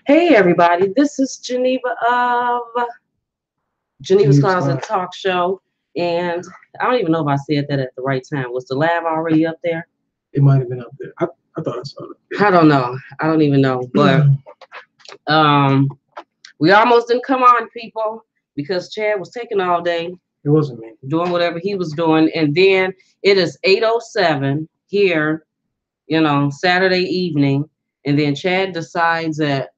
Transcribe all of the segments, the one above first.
Hey everybody, this is Geneva of Geneva's Geneva's Closet Closet. Talk Show, and I don't even know if I said that at the right time. Was the lab already up there? It might have been up there. I thought I saw it. I don't know. I don't even know. But um, we almost didn't come on, people, because Chad was taking all day It wasn't me. doing whatever he was doing, and then it is 8:07 here, Saturday evening, and then Chad decides at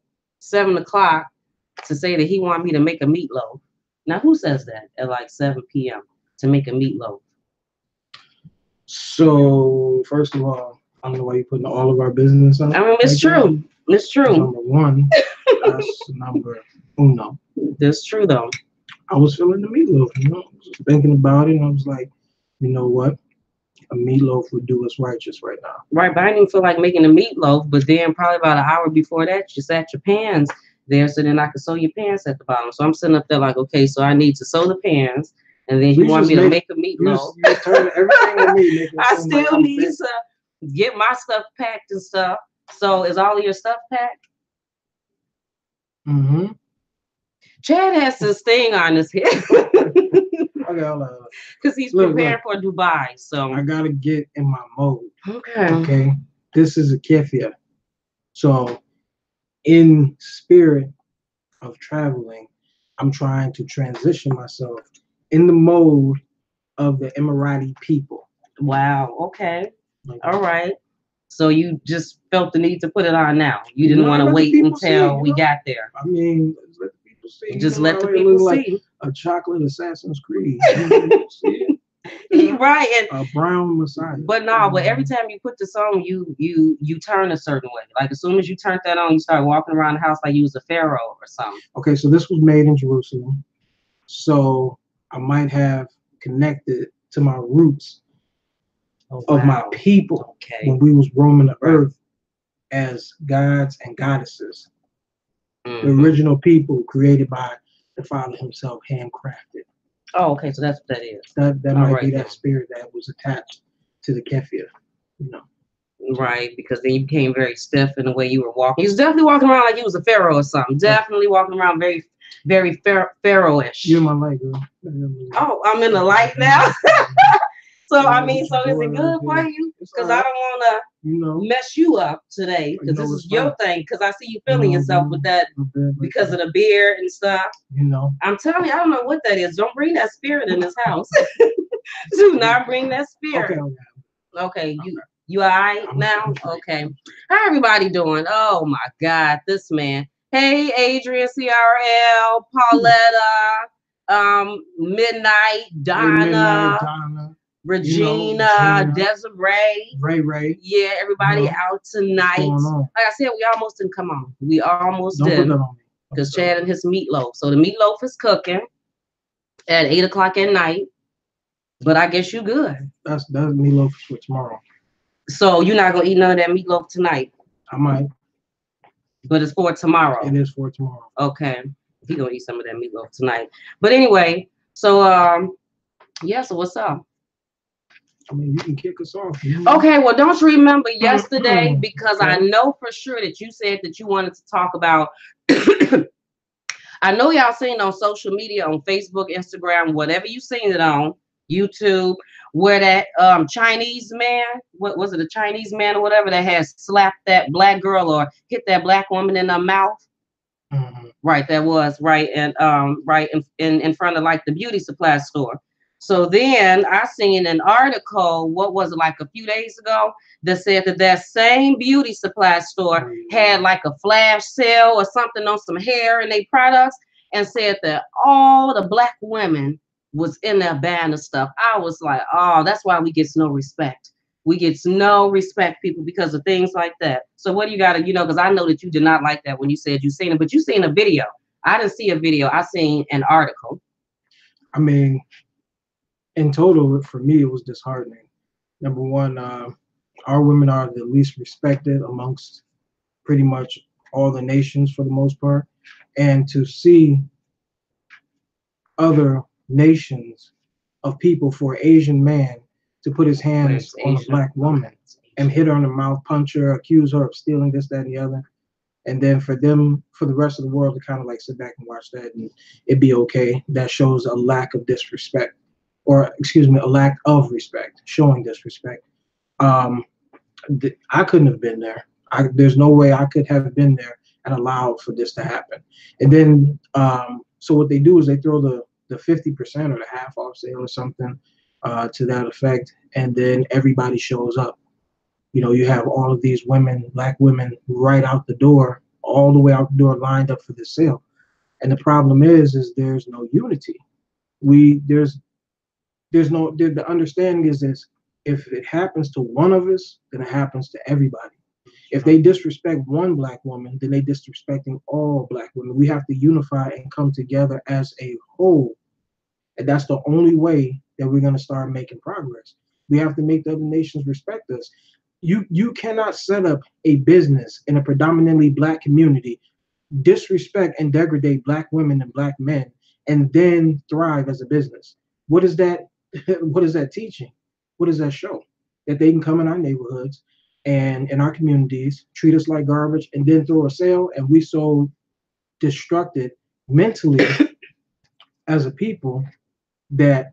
7 o'clock to say that he wanted me to make a meatloaf. Now, who says that at like 7 p.m. to make a meatloaf? So first of all, I don't know why you're putting all of our business on. I mean, it's true. It's true. Number one, that's number uno. That's true, though. I was feeling the meatloaf, thinking about it, and I was like, you know what? A meatloaf would do us righteous right now. Right, but I didn't even feel like making a meatloaf. But then, probably about an hour before that, you sat your pans there, so then I could sew your pans at the bottom. So I'm sitting up there like, okay, so I need to sew the pans, and then he wanted me to make a meatloaf. You turn everything on me. I still need to get my stuff packed and stuff. So is all of your stuff packed? Mm-hmm. Chad has this thing on his head. Because he's preparing for Dubai. So I gotta get in my mode. Okay. Okay. This is a kefia. So in spirit of traveling, I'm trying to transition myself in the mode of the Emirati people. Wow. Okay. All right. So you just felt the need to put it on now. You didn't want to wait until we got there. I mean, let the people see. Just let the people see. Like a chocolate Assassin's Creed. Right. And a brown Messiah. But no, but every time you put this on, you turn a certain way. Like as soon as you turned that on, you start walking around the house like you was a pharaoh or something. Okay, so this was made in Jerusalem. So I might have connected to my roots of my people when we was roaming the earth as gods and goddesses. The original people created by the Father himself, handcrafted. Oh, okay, so that's what that is. That might be that spirit that was attached to the kefir, Right, because then you became very stiff in the way you were walking. He was definitely walking around like he was a pharaoh or something. Definitely walking around very, very pharaoh-ish. You're in my light, girl. Oh, I'm in the light now. So I mean, so is it good for you? Because I don't want to mess you up today. Because this is your thing. Because I see you feeling yourself with that because of the beard and stuff. I'm telling you, I don't know what that is. Don't bring that spirit in this house. Do not bring that spirit. Okay, you all right now? Okay. How everybody doing? Oh my God, this man. Hey, Adrian, CRL, Pauletta, Midnight, Donna. Regina, Desiree, Ray. Yeah, everybody out tonight. Like I said, we almost didn't come on. We almost did. Because Chad and his meatloaf. So the meatloaf is cooking at 8 o'clock at night. But I guess you good. That's meatloaf for tomorrow. So you're not gonna eat none of that meatloaf tonight? I might. But it's for tomorrow. It is for tomorrow. Okay. He gonna eat some of that meatloaf tonight. But anyway, so yeah, so what's up? I mean, you can kick us off. Okay, well, don't you remember yesterday? Because I know for sure that you said that you wanted to talk about. I know y'all seen on social media, on Facebook, Instagram, whatever you seen it on, YouTube, where that Chinese man, what was it, a Chinese man or whatever, that has slapped that black girl or hit that black woman in the mouth. Right, that was right, and right in front of like the beauty supply store. So then I seen an article, what was it, like a few days ago, that said that same beauty supply store had like a flash sale or something on some hair and they products, and said that all the black women was in there buying the stuff. I was like, oh, that's why we get no respect. We get no respect, people, because of things like that. So what do you got to, because I know that you did not like that when you said you seen it, but you seen a video. I didn't see a video. I seen an article. I mean, in total, for me, it was disheartening. Number one, our women are the least respected amongst pretty much all the nations for the most part. And to see other nations of people, for an Asian man to put his hands on a black woman and hit her in the mouth, punch her, accuse her of stealing this, that, and the other, And then for the rest of the world to kind of like sit back and watch that and it'd be okay. That shows a lack of disrespect, or excuse me, a lack of respect, showing disrespect. I couldn't have been there. There's no way I could have been there and allowed for this to happen. And then, so what they do is they throw the 50% or the half off sale or something to that effect, and then everybody shows up. You know, you have all of these women, black women, right out the door, all the way out the door, lined up for the sale. And the problem is there's no unity. There's no, the understanding is this: if it happens to one of us, then it happens to everybody. If they disrespect one black woman, then they disrespecting all black women. We have to unify and come together as a whole. And that's the only way that we're going to start making progress. We have to make the other nations respect us. You cannot set up a business in a predominantly black community, disrespect and degrade black women and black men, and then thrive as a business. What is that? What is that teaching? What does that show? That they can come in our neighborhoods and in our communities, treat us like garbage, and then throw a sale, and we so destructed mentally as a people that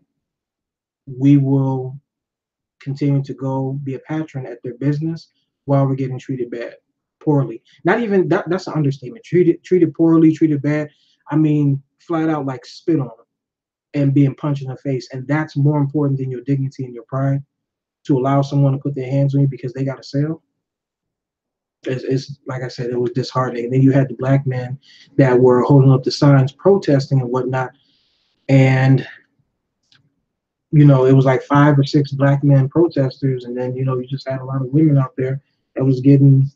we will continue to go be a patron at their business while we're getting treated bad, poorly. Not even that's an understatement. Treated poorly, treated bad. I mean, flat out like spit on them and being punched in the face. And that's more important than your dignity and your pride, to allow someone to put their hands on you because they got a sale. It's like I said, it was disheartening. And then you had the black men that were holding up the signs, protesting and whatnot. And you know, it was like 5 or 6 black men protesters, and then, you know, you just had a lot of women out there that was getting,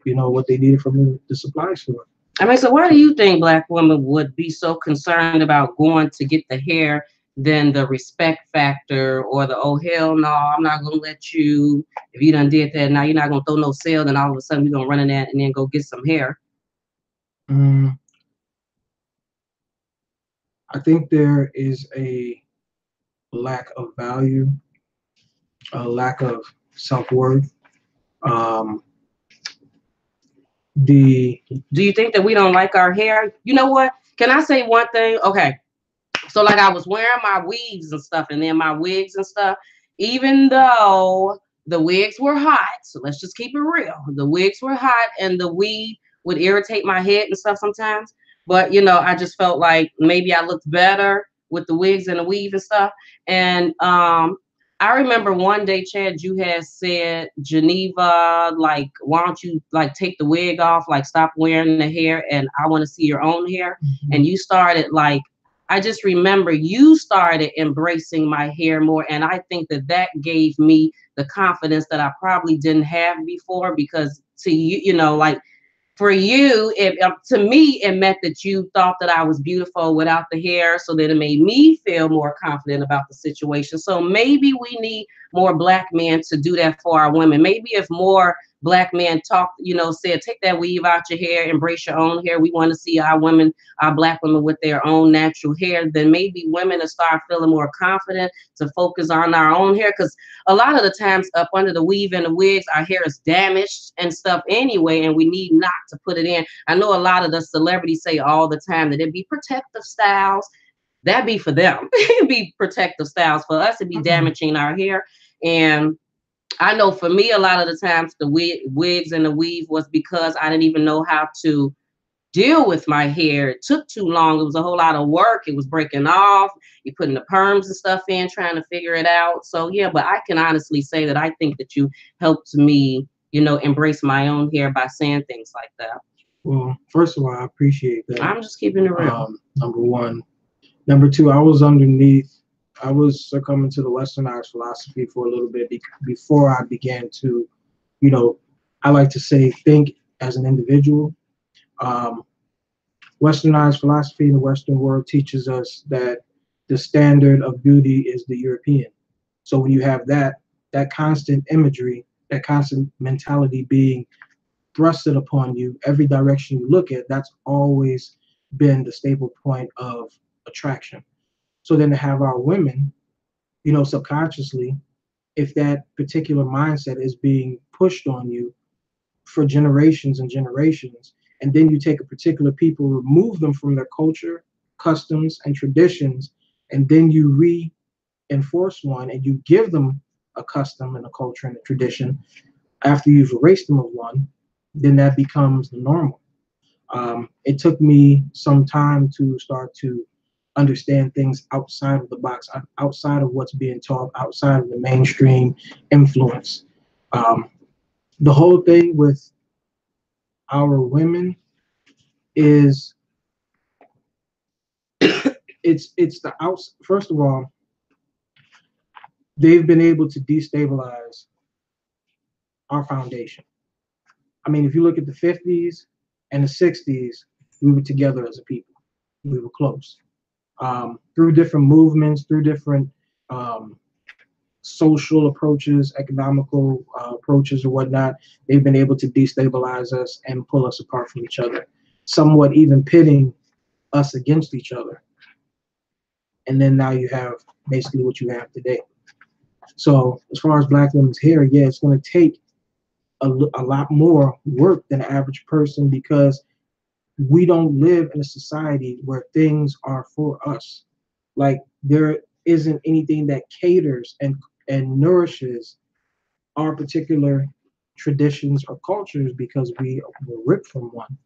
you know, what they needed from the supply store. I mean, so why do you think black women would be so concerned about going to get the hair than the respect factor, or the, oh, hell no, I'm not going to let you, if you done did that, now you're not going to throw no sale, then all of a sudden we're going to run in that and then go get some hair? I think there is a lack of value, a lack of self-worth. Do you think that we don't like our hair? You know what? Can I say one thing? Okay. So like I was wearing my weaves and stuff, and then my wigs and stuff, even though the wigs were hot, so let's just keep it real. The wigs were hot and the weave would irritate my head and stuff sometimes. But, you know, I just felt like maybe I looked better with the wigs and the weave and stuff. And I remember one day, Chad, you had said, Geneva, like, why don't you like take the wig off, like stop wearing the hair, and I want to see your own hair. And you started like, I just remember you started embracing my hair more. And I think that that gave me the confidence that I probably didn't have before, because to you, you know, like for you, to me, it meant that you thought that I was beautiful without the hair, so that it made me feel more confident about the situation. So maybe we need more black men to do that for our women. Maybe if more black men talked, you know, said, take that weave out your hair, embrace your own hair. We want to see our women, our black women with their own natural hair. Then maybe women will start feeling more confident to focus on our own hair. Because a lot of the times up under the weave and the wigs, our hair is damaged and stuff anyway, and we need not to put it in. I know a lot of the celebrities say all the time that it'd be protective styles. That'd be for them. It'd be protective styles. For us, it'd be damaging our hair. And I know for me, a lot of the times the wigs and the weave was because I didn't even know how to deal with my hair. It took too long. It was a whole lot of work. It was breaking off. You're putting the perms and stuff in, trying to figure it out. So yeah, but I can honestly say that I think that you helped me, you know, embrace my own hair by saying things like that. Well, first of all, I appreciate that. I'm just keeping it real. Number one. Number two, I was succumbing to the westernized philosophy for a little bit before I began to, you know, I like to say, think as an individual. Westernized philosophy in the Western world teaches us that the standard of beauty is the European. So when you have that constant imagery, that constant mentality being thrusted upon you, every direction you look at, that's always been the staple point of attraction. So then to have our women, you know, subconsciously, if that particular mindset is being pushed on you for generations and generations, And then you take a particular people, remove them from their culture, customs, and traditions, and then you reinforce one and you give them a custom and a culture and a tradition after you've erased them of one, then that becomes the normal. It took me some time to start to understand things outside of the box, outside of what's being taught, outside of the mainstream influence. The whole thing with our women is it's the outs. First of all, they've been able to destabilize our foundation. I mean, if you look at the 50s and the 60s, we were together as a people. We were close. Through different movements, through different social approaches, economical approaches or whatnot, they've been able to destabilize us and pull us apart from each other, somewhat even pitting us against each other. And then now you have basically what you have today. So as far as Black women's hair, yeah, it's going to take a lot more work than the average person because we don't live in a society where things are for us. Like there isn't anything that caters and nourishes our particular traditions or cultures because we were ripped from one.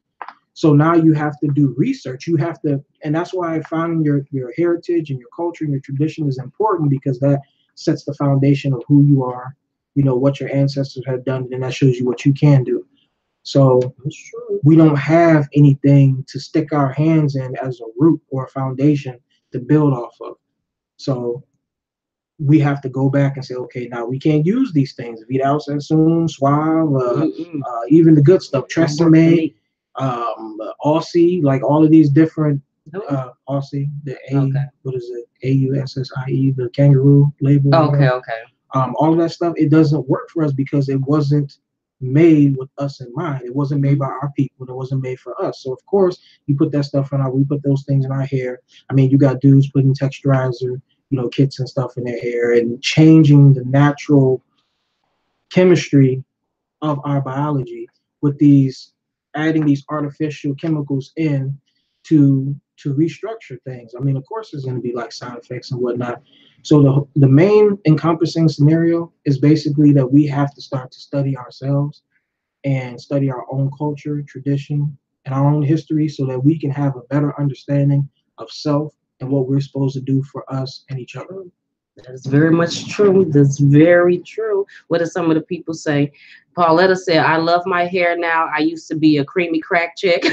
So now you have to do research. You have to, and that's why finding your heritage and your culture and your tradition is important because that sets the foundation of who you are, you know, what your ancestors have done, and that shows you what you can do. So we don't have anything to stick our hands in as a root or a foundation to build off of. So we have to go back and say, okay, now we can't use these things. Vidal Sassoon, Suave, even the good stuff, Tresemme, Aussie, like all of these different Aussie, the what is it? AUSSIE, the kangaroo label. Okay. All of that stuff, it doesn't work for us because it wasn't made with us in mind. It wasn't made by our people. It wasn't made for us. So of course, you put that stuff in we put those things in our hair. I mean, you got dudes putting texturizer, you know, kits and stuff in their hair and changing the natural chemistry of our biology with adding these artificial chemicals in to restructure things. I mean, of course, there's going to be like side effects and whatnot. So the main encompassing scenario is basically that we have to start to study ourselves and study our own culture, tradition, and our own history so that we can have a better understanding of self and what we're supposed to do for us and each other. That is very much true. That's very true. What do some of the people say? Pauletta said, I love my hair now. I used to be a creamy crack chick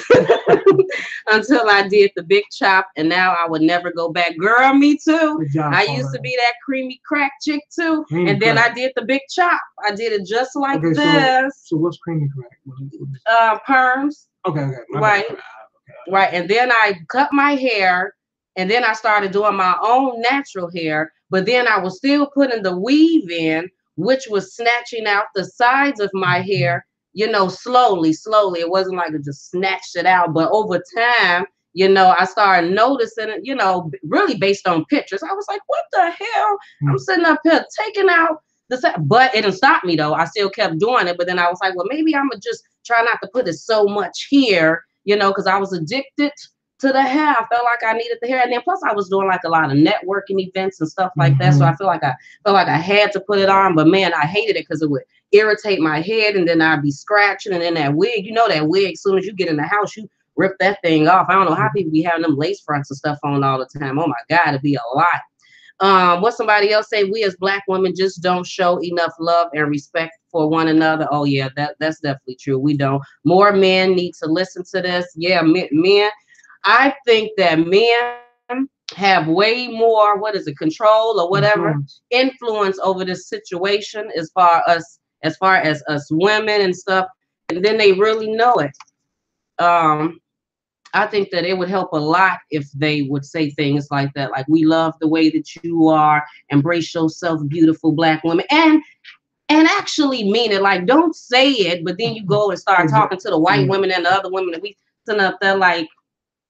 until I did the big chop, and now I would never go back. Girl, me too. Job, I used to be that creamy crack chick too. And then I did the big chop. I did it just like this. So what's creamy crack? Perms. Okay. Right. Right. And then I cut my hair. And then I started doing my own natural hair, but then I was still putting the weave in, which was snatching out the sides of my hair, you know, slowly. It wasn't like it just snatched it out, but over time, you know, I started noticing it, you know, really based on pictures. I was like, what the hell? I'm sitting up here taking out but it didn't stop me though. I still kept doing it, but then I was like, well, maybe I'm gonna just try not to put it so much here, you know, because I was addicted to the hair. I felt like I needed the hair, and then plus I was doing like a lot of networking events and stuff like that. So I felt like I had to put it on, but man, I hated it because it would irritate my head, and then I'd be scratching, and then that wig, you know, that wig. As soon as you get in the house, you rip that thing off. I don't know how people be having them lace fronts and stuff on all the time. Oh my God, it'd be a lot. What somebody else say? We as Black women just don't show enough love and respect for one another. Oh yeah, that's definitely true. We don't. More men need to listen to this. Yeah, men. I think that men have way more, control or whatever, influence over this situation as far as us women and stuff, and then they really know it. I think that it would help a lot if they would say things like that, like, we love the way that you are, embrace yourself, beautiful Black women, and actually mean it. Like, don't say it, but then you go and start talking to the white women and the other women that we sitting up there like,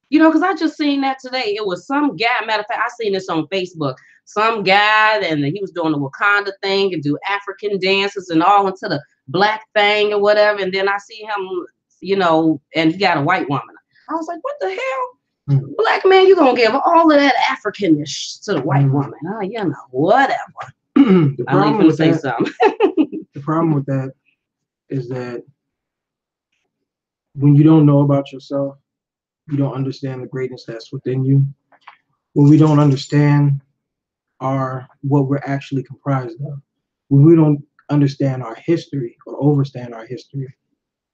you know, because I just seen that today. It was some guy, matter of fact, I seen this on Facebook. Some guy, and he was doing the Wakanda thing and do African dances and all into the black thing or whatever. And then I see him you know, and he got a white woman. I was like, what the hell? Black man, you gonna give all of that Africanness to the white woman? Oh, you know, whatever. The problem with say that, something. the problem with that is that when you don't know about yourself, you don't understand the greatness that's within you. When we don't understand what we're actually comprised of, when we don't understand our history or overstand our history,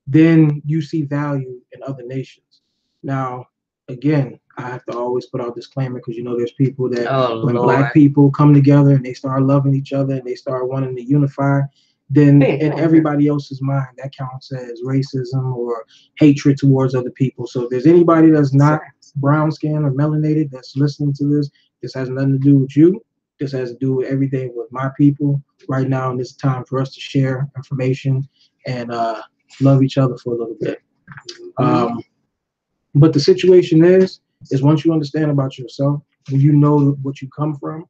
then you see value in other nations. Now, again, I have to always put out disclaimer because you know there's people that when Black people come together and they start loving each other and they start wanting to unify, then in everybody else's mind that counts as racism or hatred towards other people. So if there's anybody that's not brown skinned or melanated that's listening to this, this has nothing to do with you. This has to do with everything with my people right now, and it's time for us to share information and love each other for a little bit. But the situation is once you understand about yourself, when you know what you come from,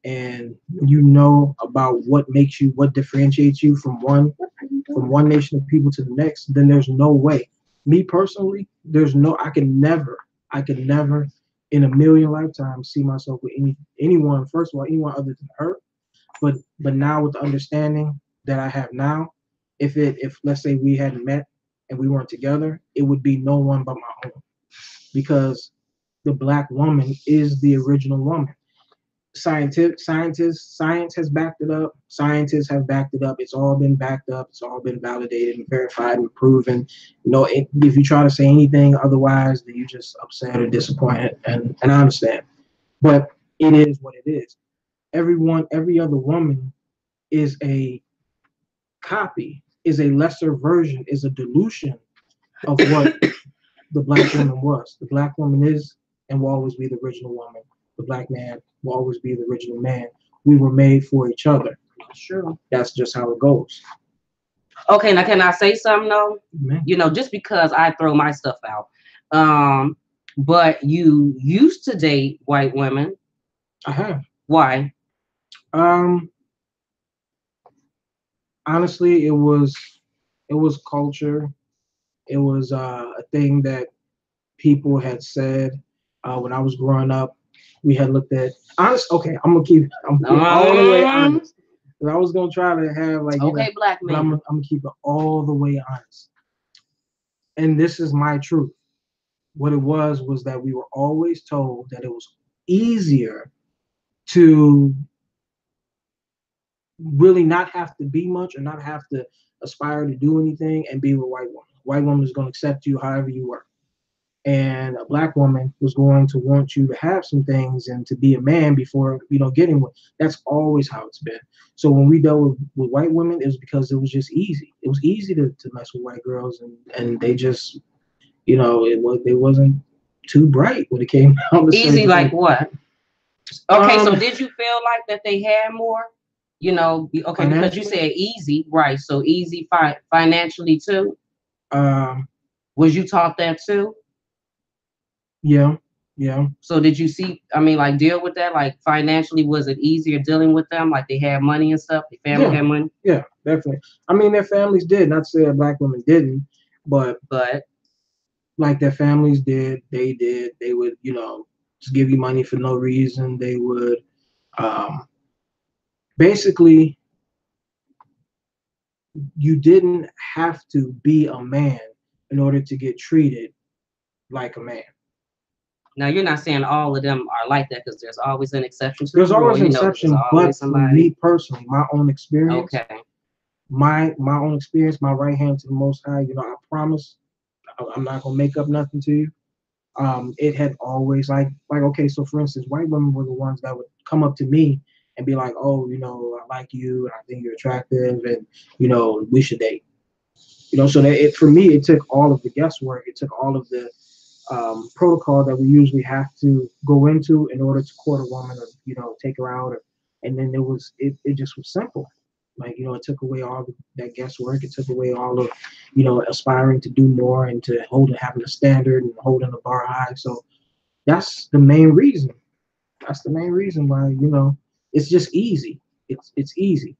and you know about what makes you, what differentiates you from one nation of people to the next, then there's no way. Me personally, I can never in a million lifetimes see myself with anyone. First of all, anyone other than her. But now with the understanding that I have now, if let's say we hadn't met and we weren't together, it would be no one but my own, because the Black woman is the original woman. Science has backed it up. Scientists have backed it up. It's all been backed up. It's all been validated and verified and proven. You know, if you try to say anything otherwise, then you're just upset or disappointed, and I understand. But it is what it is. Every other woman is a copy, is a lesser version, is a dilution of what the Black woman was. The Black woman is and will always be the original woman. The Black man will always be the original man. We were made for each other. Sure. That's just how it goes. Okay, now can I say something though? You know, just because I throw my stuff out. But you used to date white women. I have. Why? Honestly, it was culture. It was a thing that people had said when I was growing up. We had looked at okay, I'm gonna keep all the way honest. I was gonna try to have like Black man. I'm gonna keep it all the way honest. And this is my truth. What it was that we were always told that it was easier to really not have to be much or not have to aspire to do anything and be with a white woman. A white woman is going to accept you however you are. And a Black woman was going to want you to have some things and to be a man before, getting one. That's always how it's been. So when we dealt with white women, it was because it was just easy. It was easy to mess with white girls, and they just, they wasn't too bright when it came out. Easy like what? Okay, so did you feel like that they had more? Okay, because you said easy, right? So easy financially too. Was you taught that too? Yeah. So did you see? I mean, like deal with that? Like financially, was it easier dealing with them? Like they had money and stuff. The family had money. Yeah, definitely. I mean, their families did. Not to say that Black women didn't, but like their families did. They did. They would, just give you money for no reason. They would, basically, you didn't have to be a man in order to get treated like a man. Now, you're not saying all of them are like that, because there's always an exception to the rule. There's always an exception, but for me personally, my own experience, my own experience, my right hand to the Most High, I promise I'm not going to make up nothing to you. It had always, okay, so for instance, white women were the ones that would come up to me and be like, oh, I like you, and I think you're attractive, and, we should date. So that for me, it took all of the guesswork. It took all of the protocol that we usually have to go into in order to court a woman or, take her out. And then it just was simple. Like, it took away all that guesswork. It took away all of, aspiring to do more and to having a standard and holding the bar high. So that's the main reason. That's the main reason why, it's just easy. It's easy.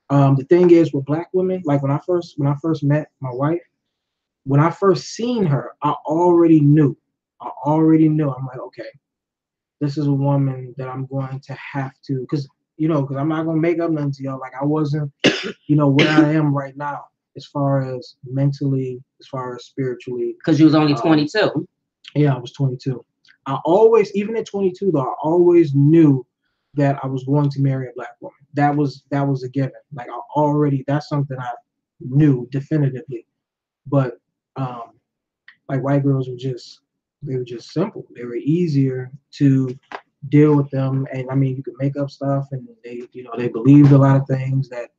The thing is with Black women, like when I first met my wife, when I first seen her, I already knew. I'm like, okay, this is a woman that I'm going to have to, because I'm not gonna make up nothing to y'all. Like I wasn't, where I am right now, as far as mentally, as far as spiritually. Because you was only 22. Yeah, I was 22. I always, even at 22 though, I always knew that I was going to marry a black woman. That was a given. Like that's something I knew definitively. But like white girls they were just simple. They were easier to deal with them. And I mean, you could make up stuff, and they believed a lot of things that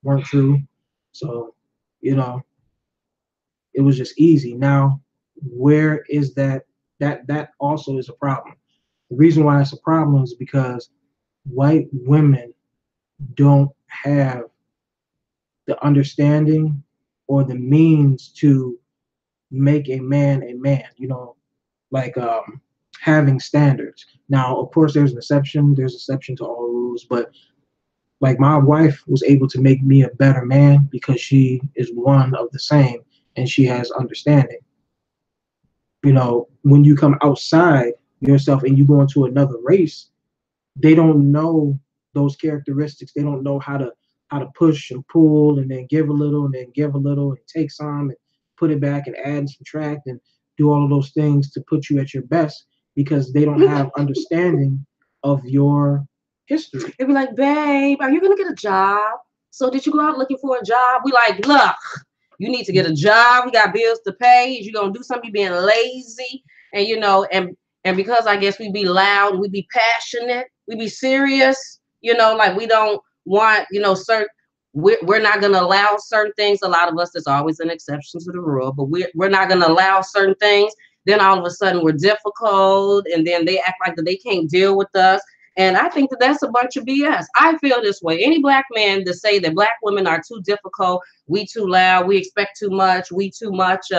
weren't true. So, it was just easy. Now, where is that also is a problem. The reason why it's a problem is because white women don't have the understanding or the means to make a man, like having standards. Now, of course, there's exception to all rules, but like my wife was able to make me a better man because she is one of the same and she has understanding. When you come outside yourself and you go into another race, they don't know those characteristics. They don't know how to push and pull and then give a little and then give a little and take some and put it back and add and subtract and do all of those things to put you at your best, because they don't have understanding of your history. They'd be like, babe, are you gonna get a job? So did you go out looking for a job? We like, look, you need to get a job. We got bills to pay. You're gonna do something, you're being lazy. And and because I guess we be loud, we be passionate, we be serious, like we don't want, certain, we're not gonna allow certain things. A lot of us, there's always an exception to the rule, but we're not gonna allow certain things. Then all of a sudden we're difficult, and then they act like that they can't deal with us. And I think that that's a bunch of BS. I feel this way. Any black man to say that black women are too difficult, we too loud, we expect too much, we too much,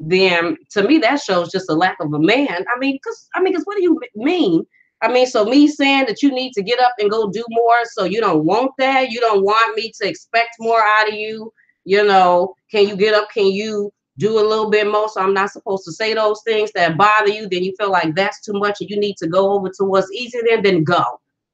then to me that shows just a lack of a man. I mean, because what do you mean? I mean, so me saying that you need to get up and go do more, so you don't want that? You don't want me to expect more out of you? Can you get up? Can you do a little bit more? So I'm not supposed to say those things that bother you. Then you feel like that's too much and you need to go over to what's easier. Then go.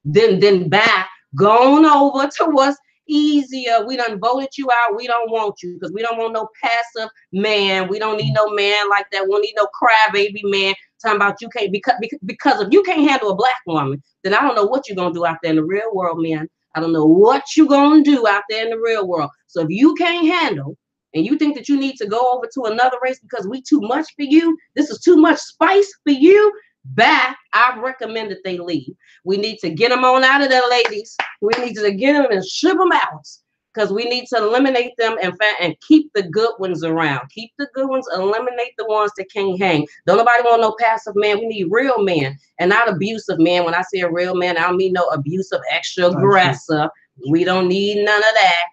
Then back. Go on over to what's easier. We done voted you out. We don't want you because we don't want no passive man. We don't need no man like that. We don't need no crybaby man talking about you can't, because if you can't handle a black woman, then I don't know what you're gonna do out there in the real world, man. I don't know what you're gonna do out there in the real world. So if you can't handle and you think that you need to go over to another race because we too much for you, this is too much spice for you, I recommend that they leave. We need to get them on out of there, ladies. We need to get them and ship them out, because we need to eliminate them and keep the good ones around. Keep the good ones, eliminate the ones that can't hang. Don't nobody want no passive man. We need real men and not abusive men. When I say a real man, I don't mean no abusive, extra aggressive. We don't need none of that.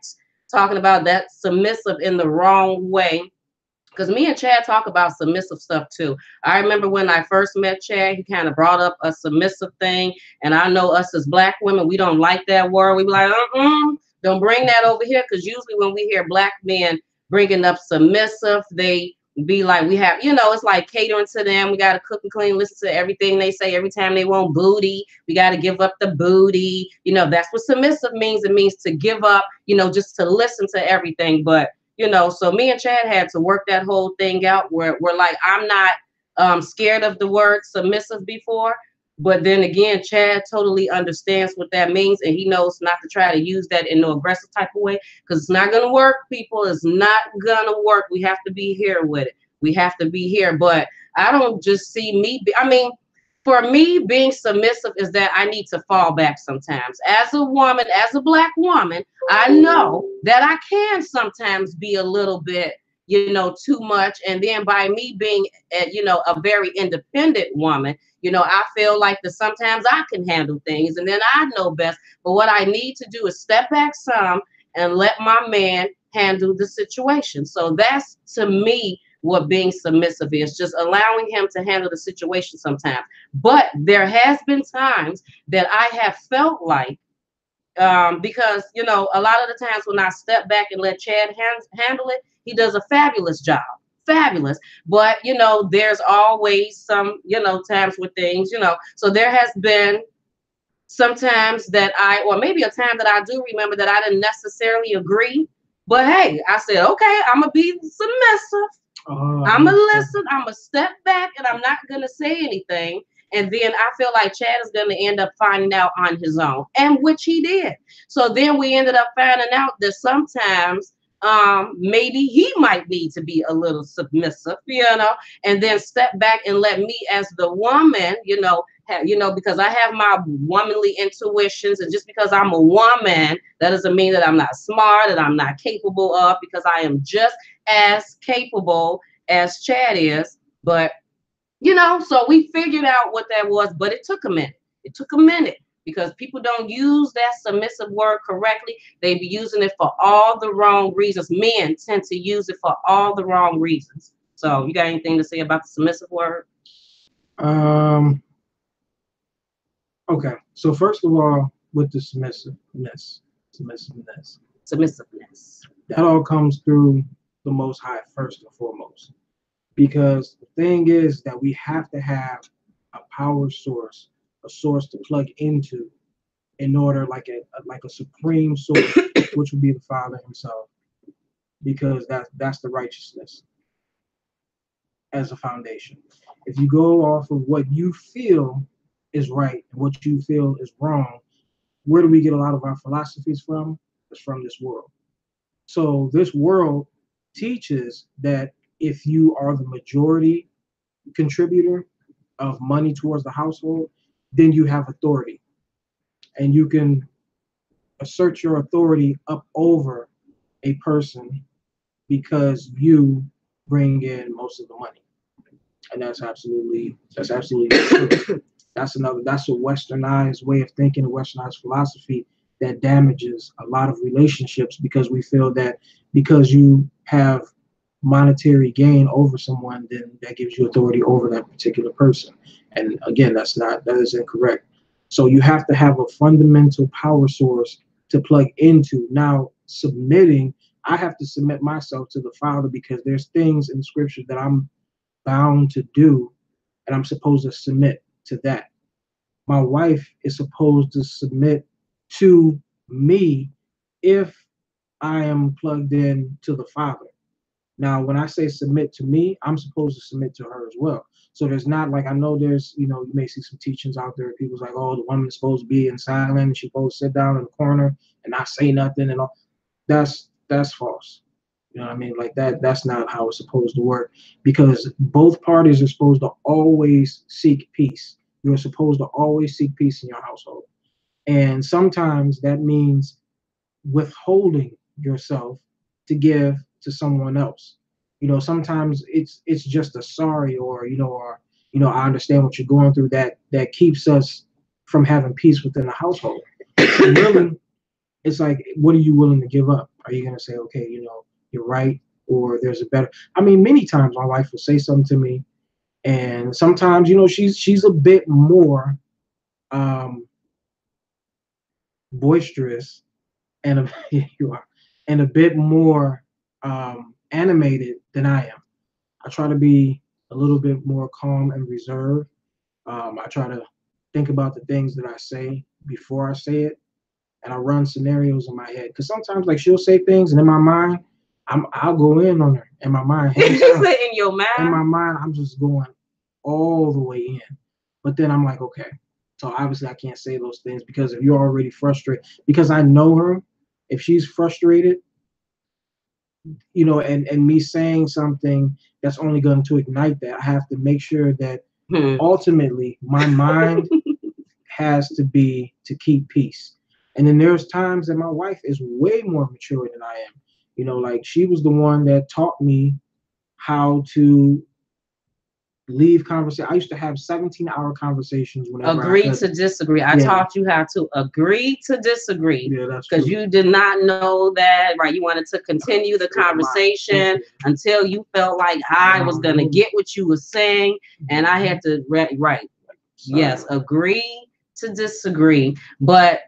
Talking about that submissive in the wrong way. Because me and Chad talk about submissive stuff too. I remember when I first met Chad, he kind of brought up a submissive thing. And I know us as black women, we don't like that word. We be like, don't bring that over here. Because usually when we hear black men bringing up submissive, they be like, we have, it's like catering to them. We got to cook and clean, listen to everything they say. Every time they want booty, we got to give up the booty. That's what submissive means. It means to give up, just to listen to everything. But so me and Chad had to work that whole thing out where we're like, I'm not scared of the word submissive before, but then again, Chad totally understands what that means, and he knows not to try to use that in no aggressive type of way, because it's not gonna work, people. It's not gonna work. We have to be here with it. We have to be here. But I don't just see me. For me, being submissive is that I need to fall back sometimes. As a woman, as a black woman, I know that I can sometimes be a little bit, too much. And then by me being, a very independent woman, I feel like that sometimes I can handle things and then I know best. But what I need to do is step back some and let my man handle the situation. So that's, to me, what being submissive is, just allowing him to handle the situation sometimes. But there has been times that I have felt like, because, a lot of the times when I step back and let Chad handle it, he does a fabulous job. fabulous. But, you know, there's always some, you know, times with things, you know. So there has been sometimes that or maybe a time that I do remember that I didn't necessarily agree. But hey, I said, okay, I'm going to be submissive. I'm going to listen. I'm going to step back and I'm not going to say anything. And then I feel like Chad is going to end up finding out on his own, and which he did. So then we ended up finding out that sometimes maybe he might need to be a little submissive, you know, and then step back and let me as the woman, you know, because I have my womanly intuitions, and just because I'm a woman, that doesn't mean that I'm not smart, that I'm not capable of, because I am just as capable as Chad is. But you know, so we figured out what that was, but it took a minute. It took a minute because people don't use that submissive word correctly. They be using it for all the wrong reasons. Men tend to use it for all the wrong reasons. So you got anything to say about the submissive word? Okay. So first of all, with the submissiveness, that all comes through the Most High first and foremost. Because the thing is that we have to have a power source, a source to plug into, in order, like a supreme source, which would be the Father Himself, because that's the righteousness as a foundation. If you go off of what you feel is right and what you feel is wrong, where do we get a lot of our philosophies from? It's from this world. So this world teaches that if you are the majority contributor of money towards the household, then you have authority, and you can assert your authority up over a person because you bring in most of the money. And that's absolutely true. That's a westernized way of thinking, a westernized philosophy that damages a lot of relationships, because we feel that because you have monetary gain over someone, then that gives you authority over that particular person. And again, that is incorrect. So you have to have a fundamental power source to plug into. Now, submitting, I have to submit myself to the Father because there's things in the scripture that I'm bound to do, and I'm supposed to submit to that. My wife is supposed to submit to me if I am plugged in to the Father. Now, when I say submit to me, I'm supposed to submit to her as well. So there's not like, I know there's, you know, you may see some teachings out there. People's like, oh, the woman's supposed to be in silence. She's supposed to sit down in the corner and not say nothing and all. That's false. You know what I mean? Like that's not how it's supposed to work, because both parties are supposed to always seek peace. You're supposed to always seek peace in your household. And sometimes that means withholding yourself to give to someone else. You know, sometimes it's just a sorry, or I understand what you're going through, that keeps us from having peace within the household. And really, it's like, what are you willing to give up? Are you going to say, okay, you know, you're right, or there's a better? I mean, many times my wife will say something to me, and sometimes, you know, she's a bit more boisterous and a bit more animated than I am. I try to be a little bit more calm and reserved. I try to think about the things that I say before I say it, and I run scenarios in my head, because sometimes, like, she'll say things, and in my mind, I'll go in on her. In my mind, in your mind, in my mind, I'm just going all the way in. But then I'm like, okay, so obviously I can't say those things, because if you're already frustrated, because I know her, if she's frustrated, you know, and me saying something that's only going to ignite that, I have to make sure that ultimately my mind has to be to keep peace. And then there's times that my wife is way more mature than I am. You know, like, she was the one that taught me how to leave conversation. I used to have 17-hour conversations whenever agree to disagree. I taught you how to agree to disagree. Yeah, that's because you did not know that, right? You wanted to continue the conversation until you felt like I was going to get what you were saying, and I had to right. Yes, agree to disagree. But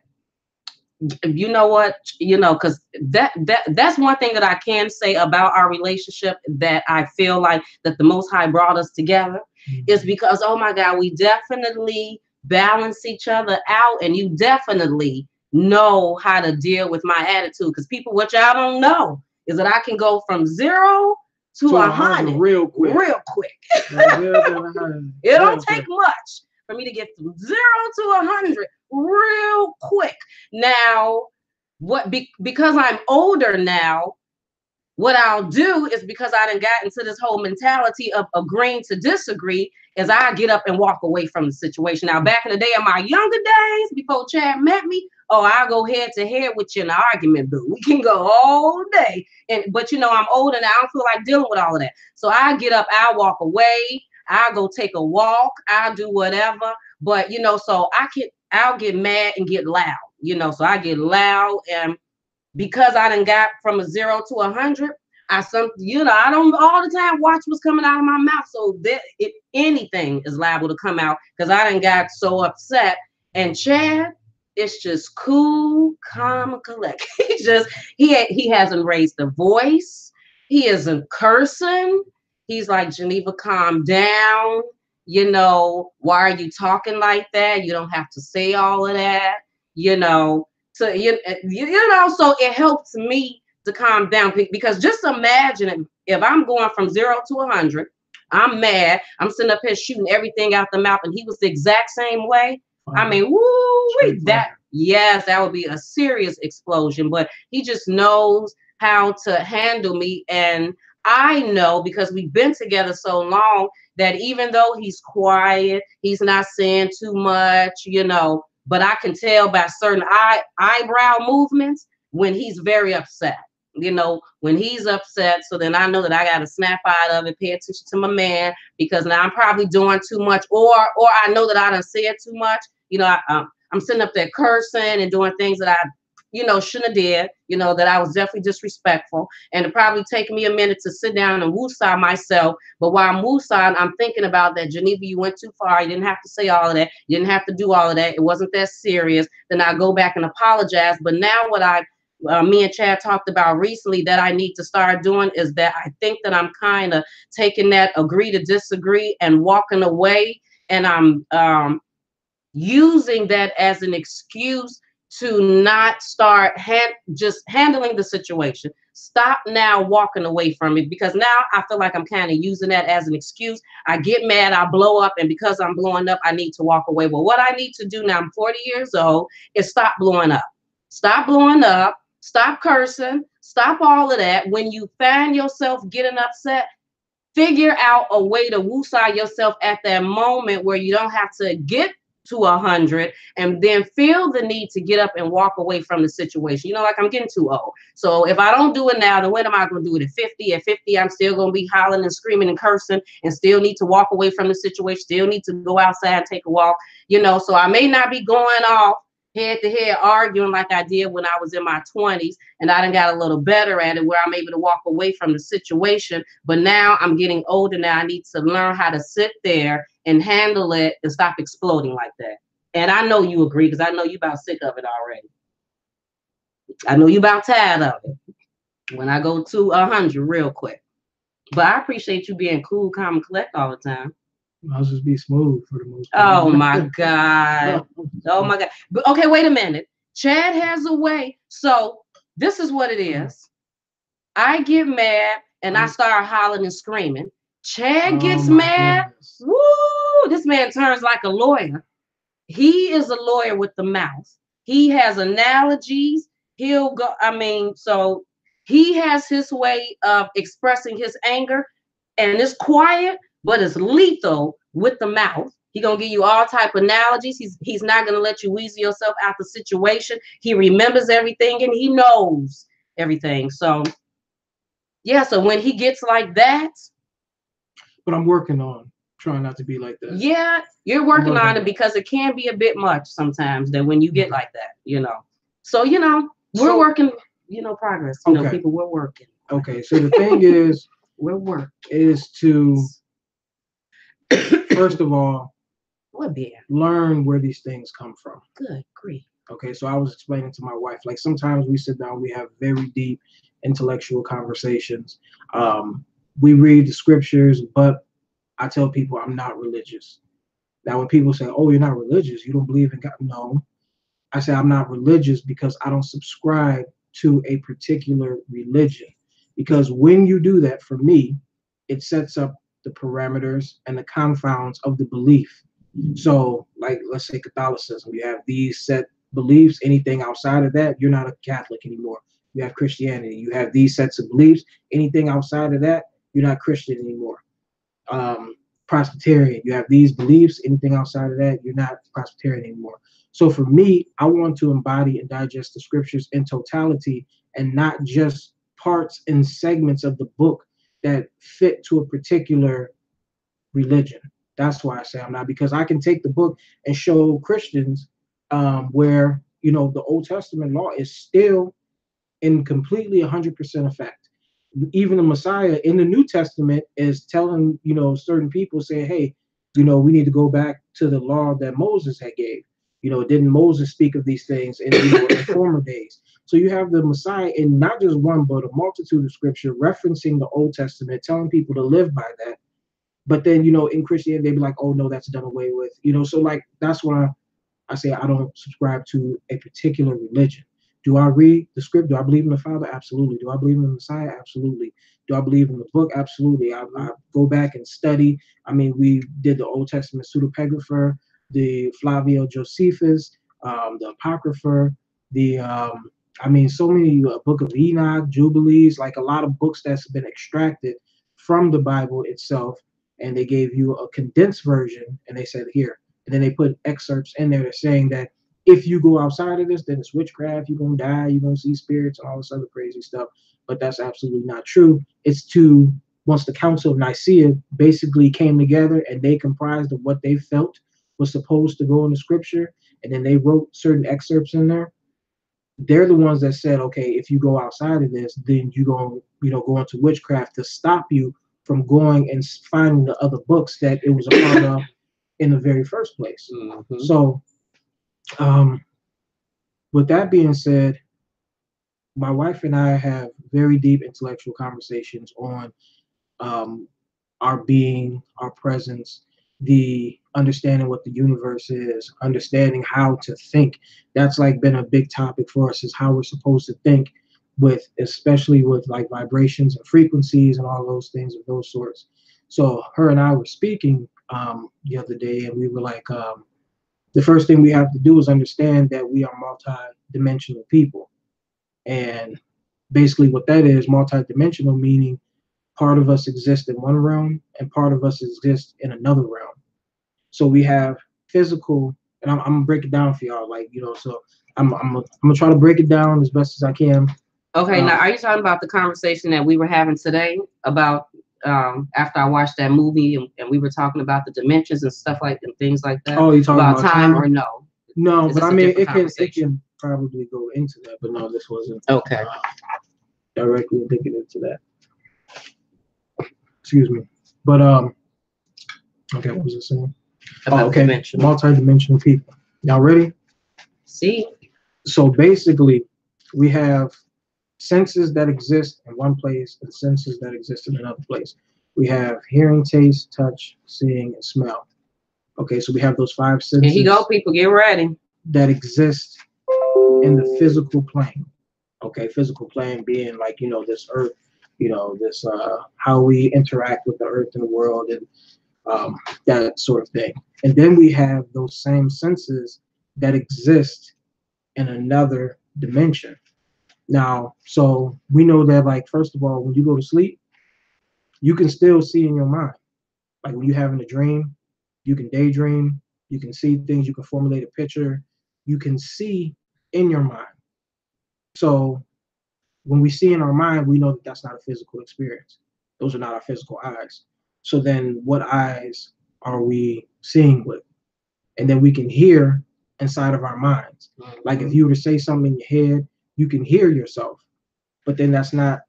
you know what, because that's one thing that I can say about our relationship, that I feel like that the Most High brought us together, is because, oh my God, we definitely balance each other out, and you definitely know how to deal with my attitude. Because people, what y'all don't know is that I can go from 0 to 100 real quick. It don't take much for me to get from 0 to 100 real quick. Now, because I'm older now, what I'll do is, because I done got into this whole mentality of agreeing to disagree, is I get up and walk away from the situation. Now, back in the day, in my younger days, before Chad met me, I'll go head to head with you in an argument, boo. We can go all day. But I'm older now. I don't feel like dealing with all of that. So I get up, I'll walk away. I'll go take a walk. I'll do whatever. But, so I'll get mad and get loud, so I get loud. And because I done got from a 0 to 100, I don't all the time watch what's coming out of my mouth. So that if anything is liable to come out, because I done got so upset. And Chad, it's just cool, calm, and collected. He hasn't raised a voice. He isn't cursing. He's like, Geneva, calm down. Why are you talking like that? You don't have to say all of that. So so it helps me to calm down, because just imagine if I'm going from 0 to 100, I'm mad, I'm sitting up here shooting everything out the mouth, and he was the exact same way. I mean, that would be a serious explosion. But he just knows how to handle me, and I know, because we've been together so long, that even though he's quiet, he's not saying too much, but I can tell by certain eyebrow movements when he's very upset. When he's upset, so then I know that I got to snap out of it, pay attention to my man, because now I'm probably doing too much, or I know that I done said too much. I'm sitting up there cursing and doing things that I shouldn't have did, that I was definitely disrespectful. And it probably take me a minute to sit down and woosah myself. But while I'm woosahing, I'm thinking about that, Geneva, you went too far. You didn't have to say all of that. You didn't have to do all of that. It wasn't that serious. Then I go back and apologize. But now what me and Chad talked about recently that I need to start doing is that I think that I'm kind of taking that agree to disagree and walking away. And I'm using that as an excuse to not start just handling the situation. Stop now walking away from it, because now I feel like I'm kind of using that as an excuse. I get mad, I blow up, and because I'm blowing up, I need to walk away. Well, what I need to do now, I'm 40 years old, is stop blowing up. Stop blowing up, stop cursing, stop all of that. When you find yourself getting upset, figure out a way to woosah yourself at that moment where you don't have to get to 100 and then feel the need to get up and walk away from the situation. Like I'm getting too old. So if I don't do it now, then when am I going to do it at 50? At 50, I'm still going to be hollering and screaming and cursing and still need to walk away from the situation, still need to go outside and take a walk, So I may not be going off head to head arguing like I did when I was in my 20s, and I done got a little better at it where I'm able to walk away from the situation. But now I'm getting older now. I need to learn how to sit there and handle it and stop exploding like that. And I know you agree, because I know you about sick of it already. I know you about tired of it. When I go to 100 real quick. But I appreciate you being cool, calm, and collect all the time. I'll just be smooth for the most part. Oh my God. Oh my God. But okay, wait a minute. Chad has a way. So this is what it is. I get mad and I start hollering and screaming. Chad gets mad. Goodness. Woo! This man turns like a lawyer. He is a lawyer with the mouth. He has analogies. He'll go, so he has his way of expressing his anger, and it's quiet, but it's lethal with the mouth. He's gonna give you all type of analogies. He's not gonna let you weasel yourself out the situation. He remembers everything and he knows everything. So yeah, so when he gets like that. But I'm working on trying not to be like that. Yeah, you're working on it, because it can be a bit much sometimes that when you get like that, So, we're working, progress. People, we're working. Okay, so the thing is, we're working. Is to, first of all, learn where these things come from. Good grief. Okay, so I was explaining to my wife, like sometimes we sit down, we have very deep intellectual conversations. We read the scriptures, but I tell people I'm not religious. Now, when people say, "Oh, you're not religious, you don't believe in God," no, I say I'm not religious because I don't subscribe to a particular religion. Because when you do that, for me, it sets up the parameters and the confounds of the belief. So, like, let's say Catholicism, you have these set beliefs. Anything outside of that, you're not a Catholic anymore. You have Christianity. You have these sets of beliefs. Anything outside of that, you're not Christian anymore. um, Presbyterian. You have these beliefs. Anything outside of that, you're not Presbyterian anymore. So for me, I want to embody and digest the scriptures in totality and not just parts and segments of the book that fit to a particular religion. That's why I say I'm not, because I can take the book and show Christians where, you know, the Old Testament law is still in completely 100% effect. Even the Messiah in the New Testament is telling, you know, certain people saying, hey, you know, we need to go back to the law that Moses had gave. You know, didn't Moses speak of these things in, you know, in former days? So you have the Messiah in not just one, but a multitude of scripture referencing the Old Testament, telling people to live by that. But then, you know, in Christianity, they'd be like, oh, no, that's done away with. You know, so like, that's why I say I don't subscribe to a particular religion. Do I read the script? Do I believe in the Father? Absolutely. Do I believe in the Messiah? Absolutely. Do I believe in the book? Absolutely. I go back and study. I mean, we did the Old Testament pseudepigrapher, the Flavio Josephus, the Apocrypha, the I mean, so many Book of Enoch, Jubilees, like a lot of books that's been extracted from the Bible itself, and they gave you a condensed version, and they said here, and then they put excerpts in there that's saying that if you go outside of this, then it's witchcraft, you're going to die, you're going to see spirits, all this other crazy stuff. But that's absolutely not true. It's to, once the Council of Nicaea basically came together and they comprised of what they felt was supposed to go in the scripture, and then they wrote certain excerpts in there, they're the ones that said, okay, if you go outside of this, then you go, you know, go into witchcraft to stop you from going and finding the other books that it was a part of in the very first place. Mm-hmm. So, with that being said, my wife and I have very deep intellectual conversations on our being, our presence, the understanding what the universe is, understanding how to think. That's like been a big topic for us, is how we're supposed to think, with especially with like vibrations and frequencies and all those things of those sorts. So her and I were speaking the other day, and we were like, the first thing we have to do is understand that we are multi-dimensional people. And basically what that is, multi-dimensional, meaning part of us exists in one realm and part of us exists in another realm. So we have physical, and I'm gonna break it down for y'all, like, you know, so I'm gonna try to break it down as best as I can. Okay, now are you talking about the conversation that we were having today about after I watched that movie and we were talking about the dimensions and stuff like and things like that? Oh, you talking about time or no? No, but I mean it can probably go into that, but no, this wasn't okay directly thinking into that. Excuse me. But okay, what was I saying? Okay, multi-dimensional people. Y'all ready? See? So basically, we have senses that exist in one place and senses that exist in another place. We have hearing, taste, touch, seeing, and smell. Okay, so we have those five senses. Here you go, people, get ready. That exist in the physical plane. Okay, physical plane being like, you know, this earth, you know, this how we interact with the earth and the world, and that sort of thing. And then we have those same senses that exist in another dimension. Now, so we know that, like, first of all, when you go to sleep, you can still see in your mind. Like when you're having a dream, you can daydream, you can see things, you can formulate a picture, you can see in your mind. So when we see in our mind, we know that that's not a physical experience. Those are not our physical eyes. So then what eyes are we seeing with? And then we can hear inside of our minds. Mm-hmm. Like if you were to say something in your head, you can hear yourself, but then that's not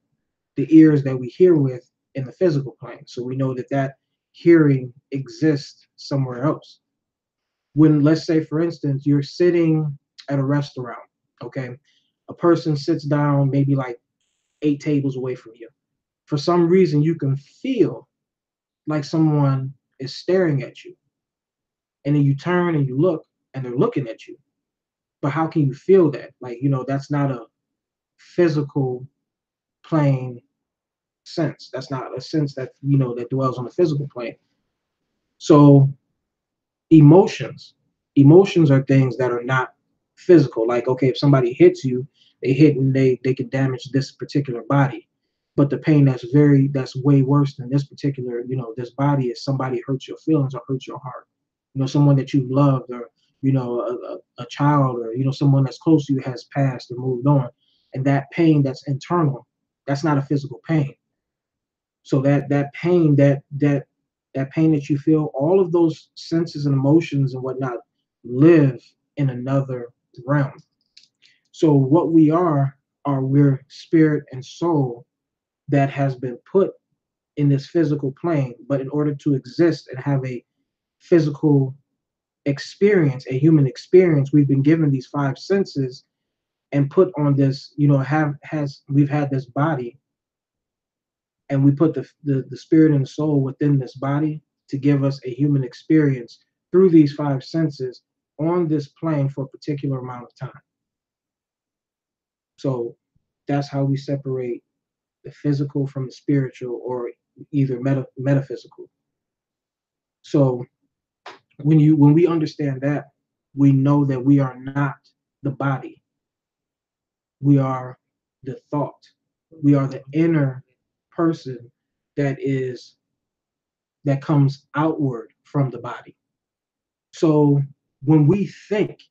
the ears that we hear with in the physical plane. So we know that that hearing exists somewhere else. When, let's say, for instance, you're sitting at a restaurant, okay? A person sits down maybe like 8 tables away from you. For some reason, you can feel like someone is staring at you. And then you turn and you look, and they're looking at you. But how can you feel that? Like, that's not a physical plane sense. That's not a sense that, that dwells on the physical plane. So emotions are things that are not physical. Like, okay, if somebody hits you, they hit and they can damage this particular body. But the pain that's way worse than this particular, this body is somebody hurts your feelings or hurts your heart. Someone that you loved, or a child, or someone that's close to you has passed or moved on. And that pain that's internal, that's not a physical pain. So that pain, that pain that you feel, all of those senses and emotions and whatnot live in another realm. So what we're spirit and soul that has been put in this physical plane. But in order to exist and have a physical experience, a human experience, we've been given these 5 senses and put on this, we've had this body, and we put the spirit and the soul within this body to give us a human experience through these 5 senses on this plane for a particular amount of time. So that's how we separate the physical from the spiritual, or either metaphysical. So when we understand that, we know that we are not the body. We are the thought. We are the inner person that comes outward from the body. So when we think,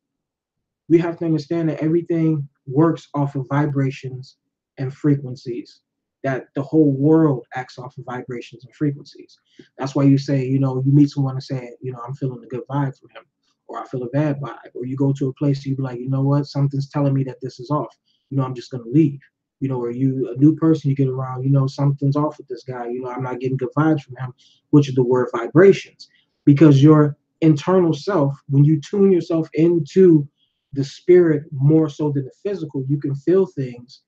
we have to understand that everything works off of vibrations and frequencies, that the whole world acts off of vibrations and frequencies. That's why you say, you meet someone and say, I'm feeling a good vibe from him, or I feel a bad vibe. Or you go to a place, you be like, you know what, something's telling me that this is off. I'm just going to leave. Or you, a new person you get around, something's off with this guy. I'm not getting good vibes from him, which is the word vibrations. Because your internal self, when you tune yourself into the spirit more so than the physical, you can feel things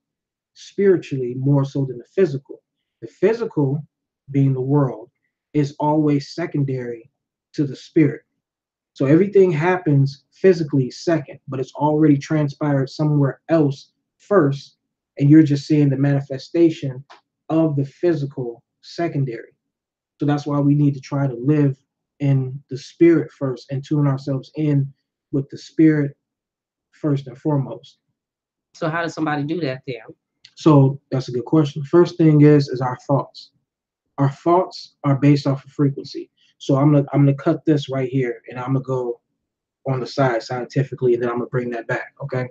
spiritually more so than the physical. The physical, being the world, is always secondary to the spirit. So everything happens physically second, but it's already transpired somewhere else first, and you're just seeing the manifestation of the physical secondary. So that's why we need to try to live in the spirit first and tune ourselves in with the spirit first and foremost. So how does somebody do that then? So that's a good question. First thing is our thoughts. Our thoughts are based off of frequency. So I'm gonna cut this right here, and I'm gonna go on the side scientifically, and then I'm gonna bring that back. Okay.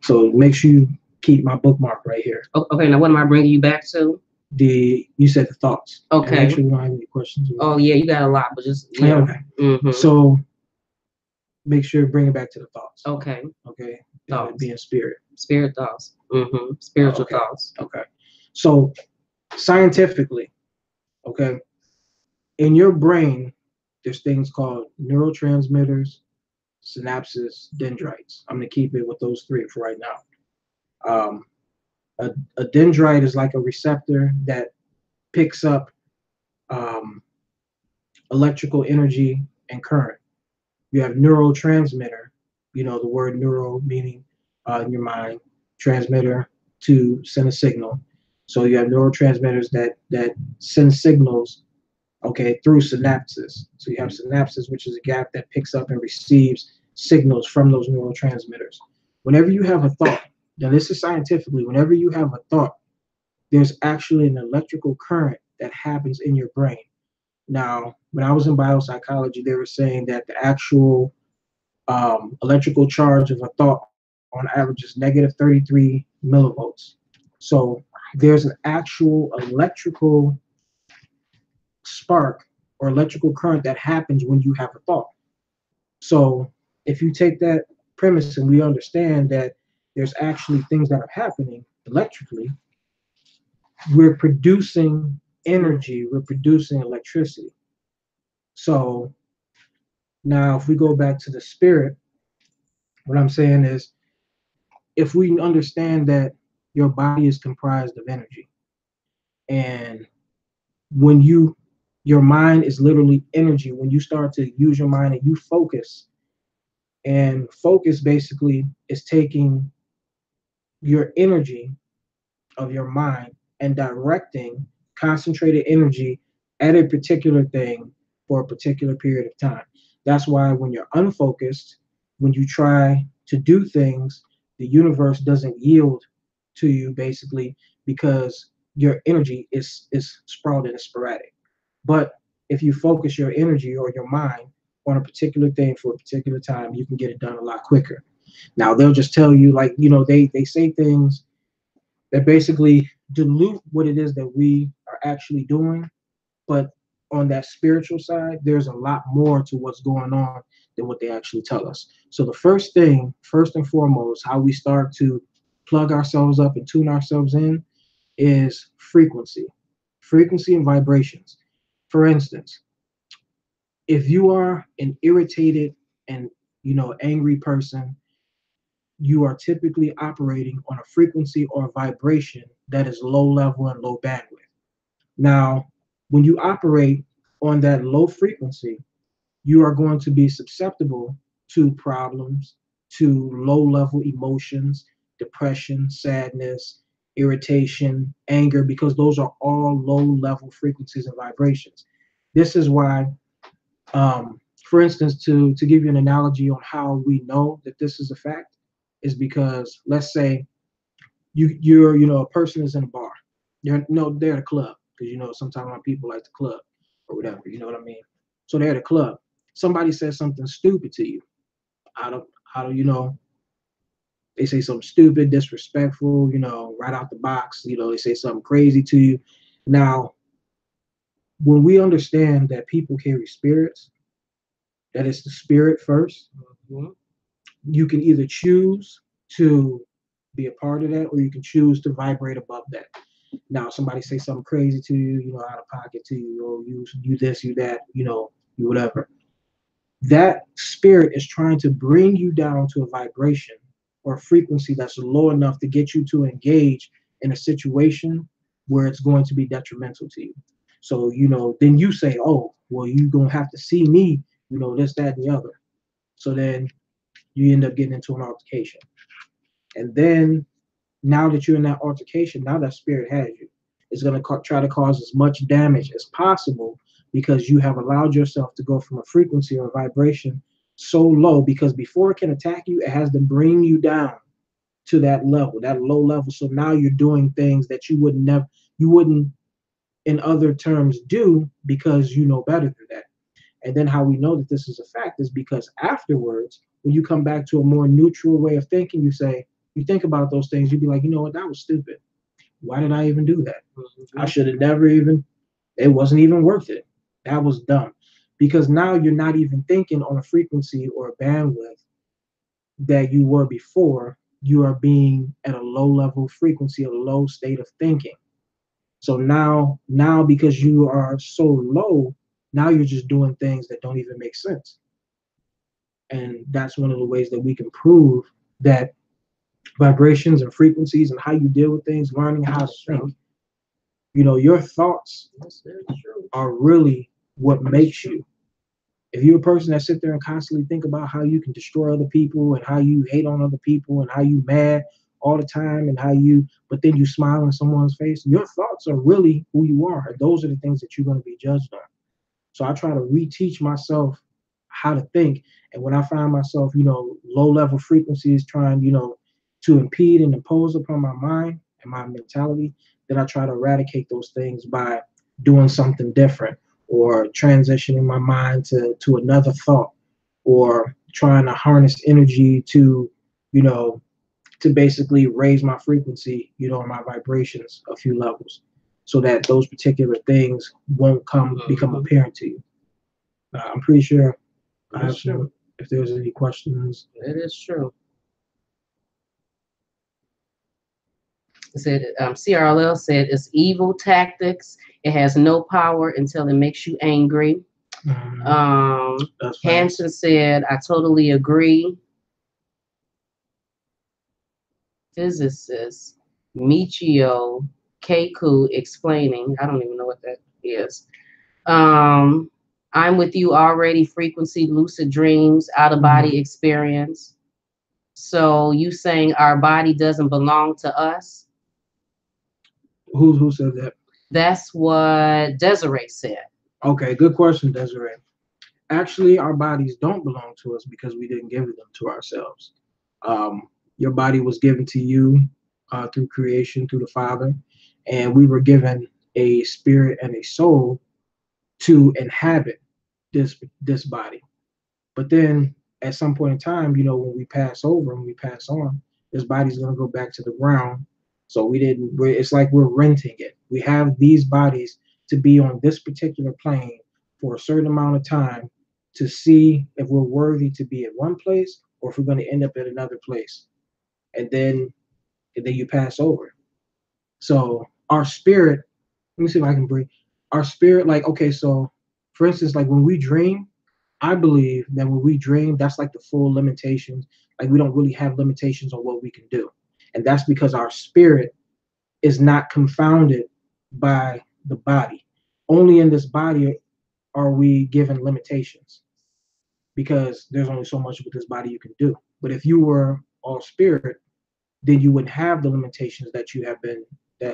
So make sure you keep my bookmark right here. Okay. Now what am I bringing you back to? You said the thoughts. Okay. Make sure we don't have any questions. Oh yeah, you got a lot, but just yeah. Okay. Mm-hmm. So make sure you bring it back to the thoughts. Okay. Okay. Thoughts. Being spirit. Spirit thoughts. Mm-hmm. Spiritual thoughts. Okay. So scientifically, okay, in your brain, there's things called neurotransmitters, synapses, dendrites. I'm gonna keep it with those 3 for right now. A dendrite is like a receptor that picks up electrical energy and current. You have neurotransmitter, the word neuro meaning in your mind, transmitter to send a signal. So you have neurotransmitters that send signals, okay, through synapses. So you have synapses, which is a gap that picks up and receives signals from those neurotransmitters. Whenever you have a thought, now this is scientifically, whenever you have a thought, there's actually an electrical current that happens in your brain. Now, when I was in biopsychology, they were saying that the actual electrical charge of a thought on average is negative 33 millivolts. So there's an actual electrical spark or electrical current that happens when you have a thought. So if you take that premise and we understand that there's actually things that are happening electrically, we're producing energy, we're producing electricity. So now if we go back to the spirit, What I'm saying is, if we understand that your body is comprised of energy, and when your mind is literally energy, when you start to use your mind and you focus, and focus basically is taking your energy of your mind and directing concentrated energy at a particular thing for a particular period of time. That's why when you're unfocused, when you try to do things, the universe doesn't yield to you basically because your energy is sprawled and sporadic. But if you focus your energy or your mind on a particular thing for a particular time, you can get it done a lot quicker. Now they'll just tell you, like, they say things that basically dilute what it is that we are actually doing. But on that spiritual side, there's a lot more to what's going on than what they actually tell us. So the first thing, first and foremost, how we start to plug ourselves up and tune ourselves in is frequency and vibrations. For instance, if you are an irritated and angry person, you are typically operating on a frequency or a vibration that is low level and low bandwidth. Now, when you operate on that low frequency, you are going to be susceptible to problems, to low level emotions, depression, sadness, irritation, anger, because those are all low level frequencies and vibrations. This is why, for instance, to give you an analogy on how we know that this is a fact, is because let's say you're a person is in a bar. They're at a club, because sometimes my people like the club or whatever, you know what I mean? So they're at a club. Somebody says something stupid to you. Out of they say something stupid, disrespectful, right out the box, they say something crazy to you. Now, when we understand that people carry spirits, that it's the spirit first, you can either choose to be a part of that, or you can choose to vibrate above that. Now, somebody say something crazy to you, out of pocket to you, or you this, you that, you whatever. That spirit is trying to bring you down to a vibration or a frequency that's low enough to get you to engage in a situation where it's going to be detrimental to you. So, then you say, oh, well, you're going to have to see me, this, that, and the other. So then you end up getting into an altercation. And then now that you're in that altercation, now that spirit has you. It's going to try to cause as much damage as possible because you have allowed yourself to go from a frequency or a vibration so low, because before it can attack you, it has to bring you down to that level, that low level. So now you're doing things that you wouldn't in other terms do, because you know better than that. And then how we know that this is a fact is because afterwards, when you come back to a more neutral way of thinking, you think about those things, you'd be like, you know what, that was stupid. Why did I even do that? I should have never even, it wasn't even worth it. That was dumb. Because now you're not even thinking on a frequency or a bandwidth that you were before. You are being at a low level frequency, a low state of thinking. So now because you are so low, now you're just doing things that don't even make sense. And that's one of the ways that we can prove that vibrations and frequencies and how you deal with things, learning how to think. Your thoughts are really what makes you. If you're a person that sit there and constantly think about how you can destroy other people and how you hate on other people and how you mad all the time and but then you smile in someone's face, your thoughts are really who you are. And those are the things that you're going to be judged on. So I try to reteach myself how to think. And when I find myself, low level frequencies trying, to impede and impose upon my mind and my mentality, then I try to eradicate those things by doing something different, or transitioning my mind to another thought, or trying to harness energy to, to basically raise my frequency, my vibrations a few levels, so that those particular things won't become apparent to you. I'm pretty sure I have some, if there's any questions. It is true. It said, CRLL said, it's evil tactics. It has no power until it makes you angry. Hanson said, I totally agree. physicist Michio Kaku explaining. I don't even know what that is. I'm with you already. Frequency, lucid dreams, out of body experience. So you saying our body doesn't belong to us? Who said that? That's what Desiree said. Okay, good question, Desiree. Actually, our bodies don't belong to us because we didn't give them to ourselves. Your body was given to you through creation, through the Father, and we were given a spirit and a soul to inhabit this body. But then at some point in time, you know, when we pass over and we pass on, this body's going to go back to the ground. So it's like we're renting it. We have these bodies to be on this particular plane for a certain amount of time to see if we're worthy to be at one place or if we're going to end up at another place. And then you pass over. So our spirit, let me see if I can breathe. Our spirit, like, okay, so for instance, like when we dream, I believe that when we dream, that's like the full limitations. Like we don't really have limitations on what we can do. And that's because our spirit is not confounded by the body. Only in this body are we given limitations because there's only so much with this body you can do. But if you were all spirit, then you wouldn't have the limitations that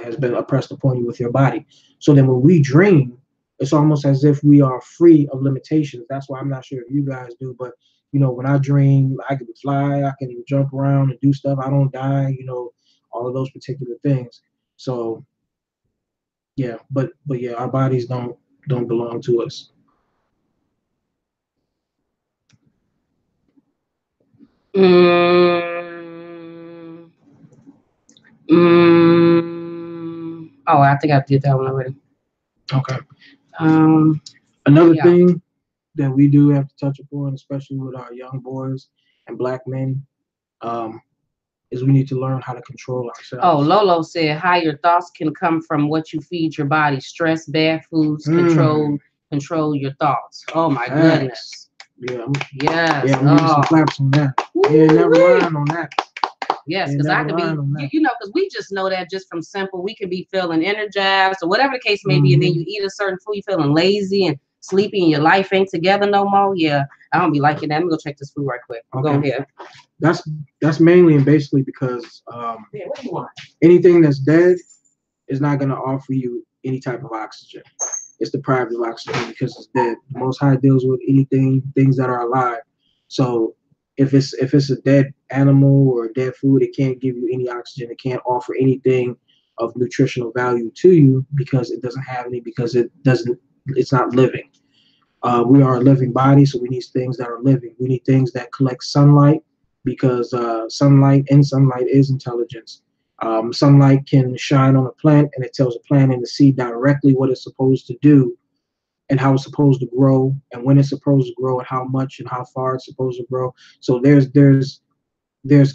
has been oppressed upon you with your body. So then when we dream, it's almost as if we are free of limitations. That's why I'm not sure if you guys do, but you know, when I dream, I can fly, I can jump around and do stuff. I don't die, you know, all of those particular things. So yeah, but yeah, our bodies don't belong to us. Oh, I think I did that one already. Okay. Another thing that we do have to touch upon, especially with our young boys and black men, is we need to learn how to control ourselves. Oh, Lolo said higher thoughts can come from what you feed your body. Stress, bad foods, control your thoughts. Oh my goodness. Yeah. Yes. Yeah, I'm giving some claps on that. Yeah, never lying on that. Yes, because I could be, you know, because we just know that just from simple, we could be feeling energized or whatever the case may be, and then you eat a certain food, you feeling lazy and sleepy, and your life ain't together no more. Yeah, I don't be liking that. I'm gonna go check this food right quick. Okay. Go ahead. That's mainly and basically because what do you want? Anything that's dead is not gonna offer you any type of oxygen. It's deprived of oxygen because it's dead. The Most High deals with things that are alive. So if it's a dead animal or dead food, it can't give you any oxygen. It can't offer anything of nutritional value to you because it doesn't have any, because it's not living. We are a living body, so we need things that are living. We need things that collect sunlight because sunlight is intelligence. Sunlight can shine on a plant and it tells a plant and the seed directly what it's supposed to do and how it's supposed to grow and when it's supposed to grow and how much and how far it's supposed to grow. So there's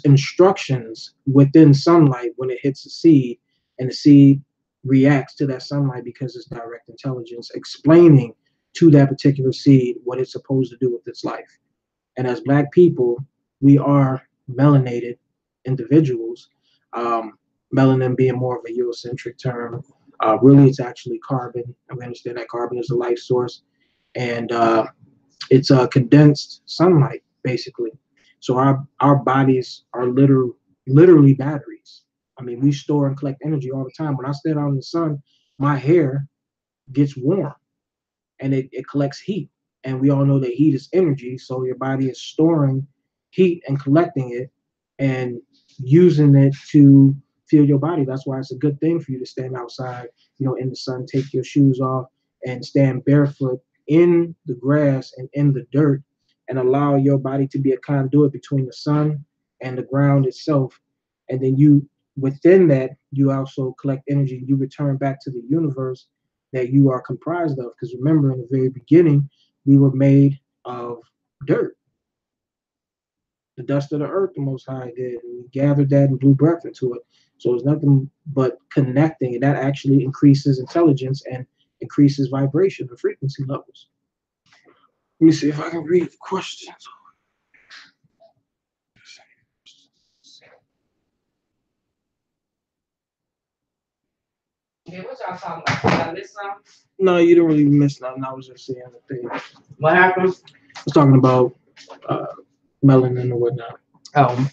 instructions within sunlight when it hits the seed, and the seed reacts to that sunlight because it's direct intelligence explaining to that particular seed what it's supposed to do with its life. And as Black people, we are melanated individuals. Melanin being more of a Eurocentric term. Really, it's actually carbon, and we understand that carbon is a life source, and it's condensed sunlight, basically. So our bodies are literally batteries. I mean, we store and collect energy all the time. When I stand out in the sun, my hair gets warm and it collects heat. And we all know that heat is energy. So your body is storing heat and collecting it and using it to fuel your body. That's why it's a good thing for you to stand outside, you know, in the sun, take your shoes off and stand barefoot in the grass and in the dirt and allow your body to be a conduit between the sun and the ground itself. And then within that, you also collect energy. You return back to the universe that you are comprised of. Because remember, in the very beginning, we were made of dirt. The dust of the earth, the Most High did. And we gathered that and blew breath into it. So it's nothing but connecting. And that actually increases intelligence and increases vibration and frequency levels. Let me see if I can read the questions. Yeah, what y'all talking about? Did I miss something? No, you didn't really miss nothing. I was just saying the thing. What happened? I was talking about melanin or whatnot. Oh.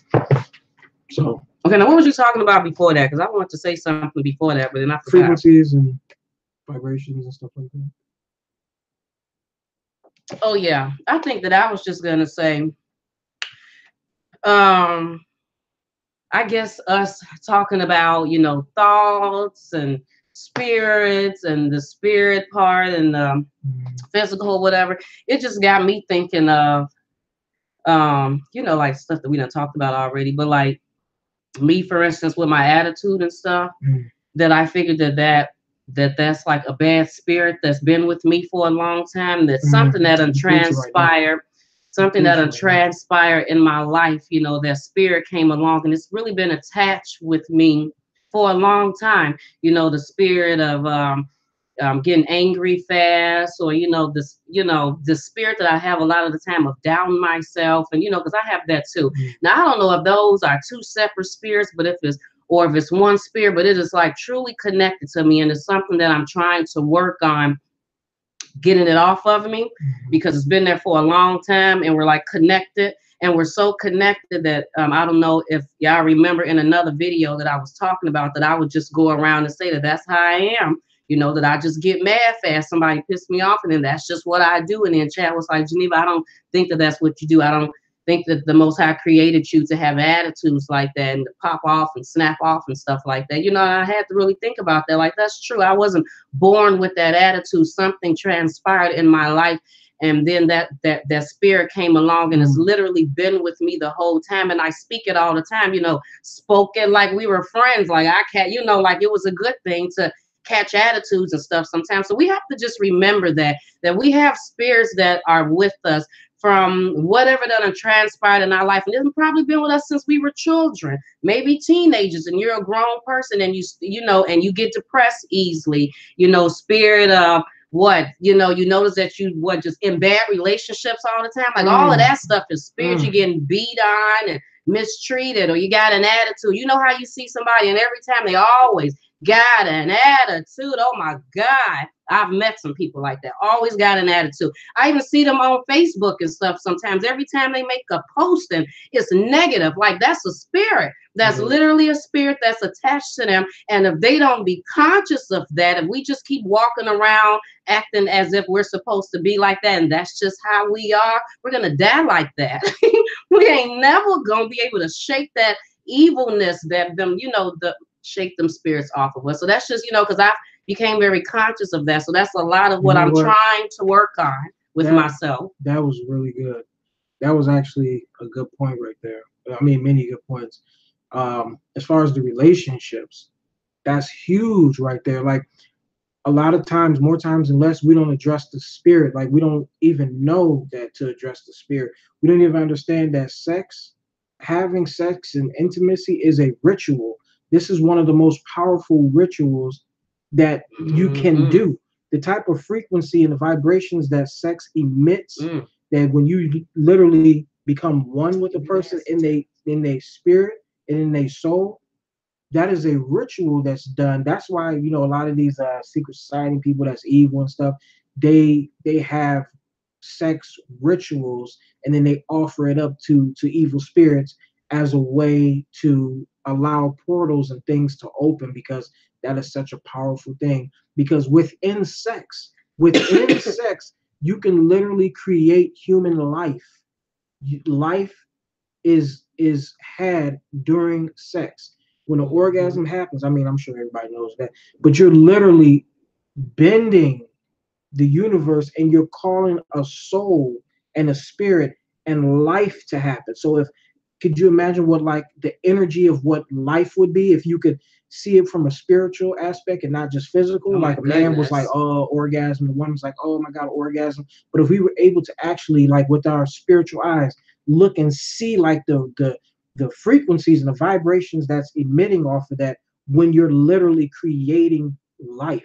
So. Okay, now what was you talking about before that? Because I wanted to say something before that, but then I forgot. Frequencies and vibrations and stuff like that. Oh yeah, I think that I was just gonna say, I guess us talking about, you know, thoughts and spirits and the spirit part and the physical, whatever. It just got me thinking of, you know, like stuff that we done talked about already, but like me, for instance, with my attitude and stuff, that I figured that's like a bad spirit that's been with me for a long time. That's something that transpired. Something that transpired in my life, you know, that spirit came along and it's really been attached with me for a long time. You know, the spirit of getting angry fast, or, you know, the spirit that I have a lot of the time of doubting myself. And, you know, because I have that too. Now, I don't know if those are two separate spirits, but if it's one spirit, but it is like truly connected to me. And it's something that I'm trying to work on getting it off of me, because it's been there for a long time and we're like connected, and we're so connected that I don't know if y'all remember in another video that I was talking about that I would just go around and say that that's how I am, you know, that I just get mad fast. Somebody pissed me off and then that's just what I do. And then Chad was like, Geneva, I don't think that that's what you do. I don't think that the Most High created you to have attitudes like that and to pop off and snap off and stuff like that. You know, I had to really think about that. Like, that's true. I wasn't born with that attitude. Something transpired in my life, and then that spirit came along and has literally been with me the whole time. And I speak it all the time, you know, spoken like we were friends. Like I can't, you know, like it was a good thing to catch attitudes and stuff sometimes. So we have to just remember that we have spirits that are with us from whatever that transpired in our life, and it's probably been with us since we were children, maybe teenagers, and you're a grown person, and you know, and you get depressed easily, you know, spirit of what, you know, you notice that you just in bad relationships all the time, like all of that stuff is spirit. You're getting beat on and mistreated, or you got an attitude. You know how you see somebody and every time they always got an attitude. Oh my God, I've met some people like that, always got an attitude. I even see them on Facebook and stuff sometimes. Every time they make a post and it's negative, like that's a spirit. That's literally a spirit that's attached to them. And if they don't be conscious of that, if we just keep walking around acting as if we're supposed to be like that, and that's just how we are, we're gonna die like that. We ain't never gonna be able to shake that evilness that them, you know, shake them spirits off of us. So that's just, you know, because I became very conscious of that. So that's a lot of what I'm trying to work on with myself. That was really good. That was actually a good point right there. I mean, many good points. As far as the relationships, that's huge right there. Like a lot of times, more times than less, we don't address the spirit. Like we don't even know that to address the spirit. We don't even understand that having sex and intimacy is a ritual. This is one of the most powerful rituals that you can do. The type of frequency and the vibrations that sex emits, that when you literally become one with a person in their spirit and in their soul, that is a ritual that's done. That's why, you know, a lot of these secret society people that's evil and stuff, they have sex rituals and then they offer it up to evil spirits as a way to allow portals and things to open, because that is such a powerful thing. Because within sex, you can literally create human life. Life is had during sex. When an orgasm happens, I mean, I'm sure everybody knows that, but you're literally bending the universe and you're calling a soul and a spirit and life to happen. So could you imagine what like the energy of what life would be if you could see it from a spiritual aspect and not just physical? Like a man was like, oh, orgasm. The woman's like, oh my God, orgasm. But if we were able to actually, like with our spiritual eyes, look and see like the frequencies and the vibrations that's emitting off of that when you're literally creating life,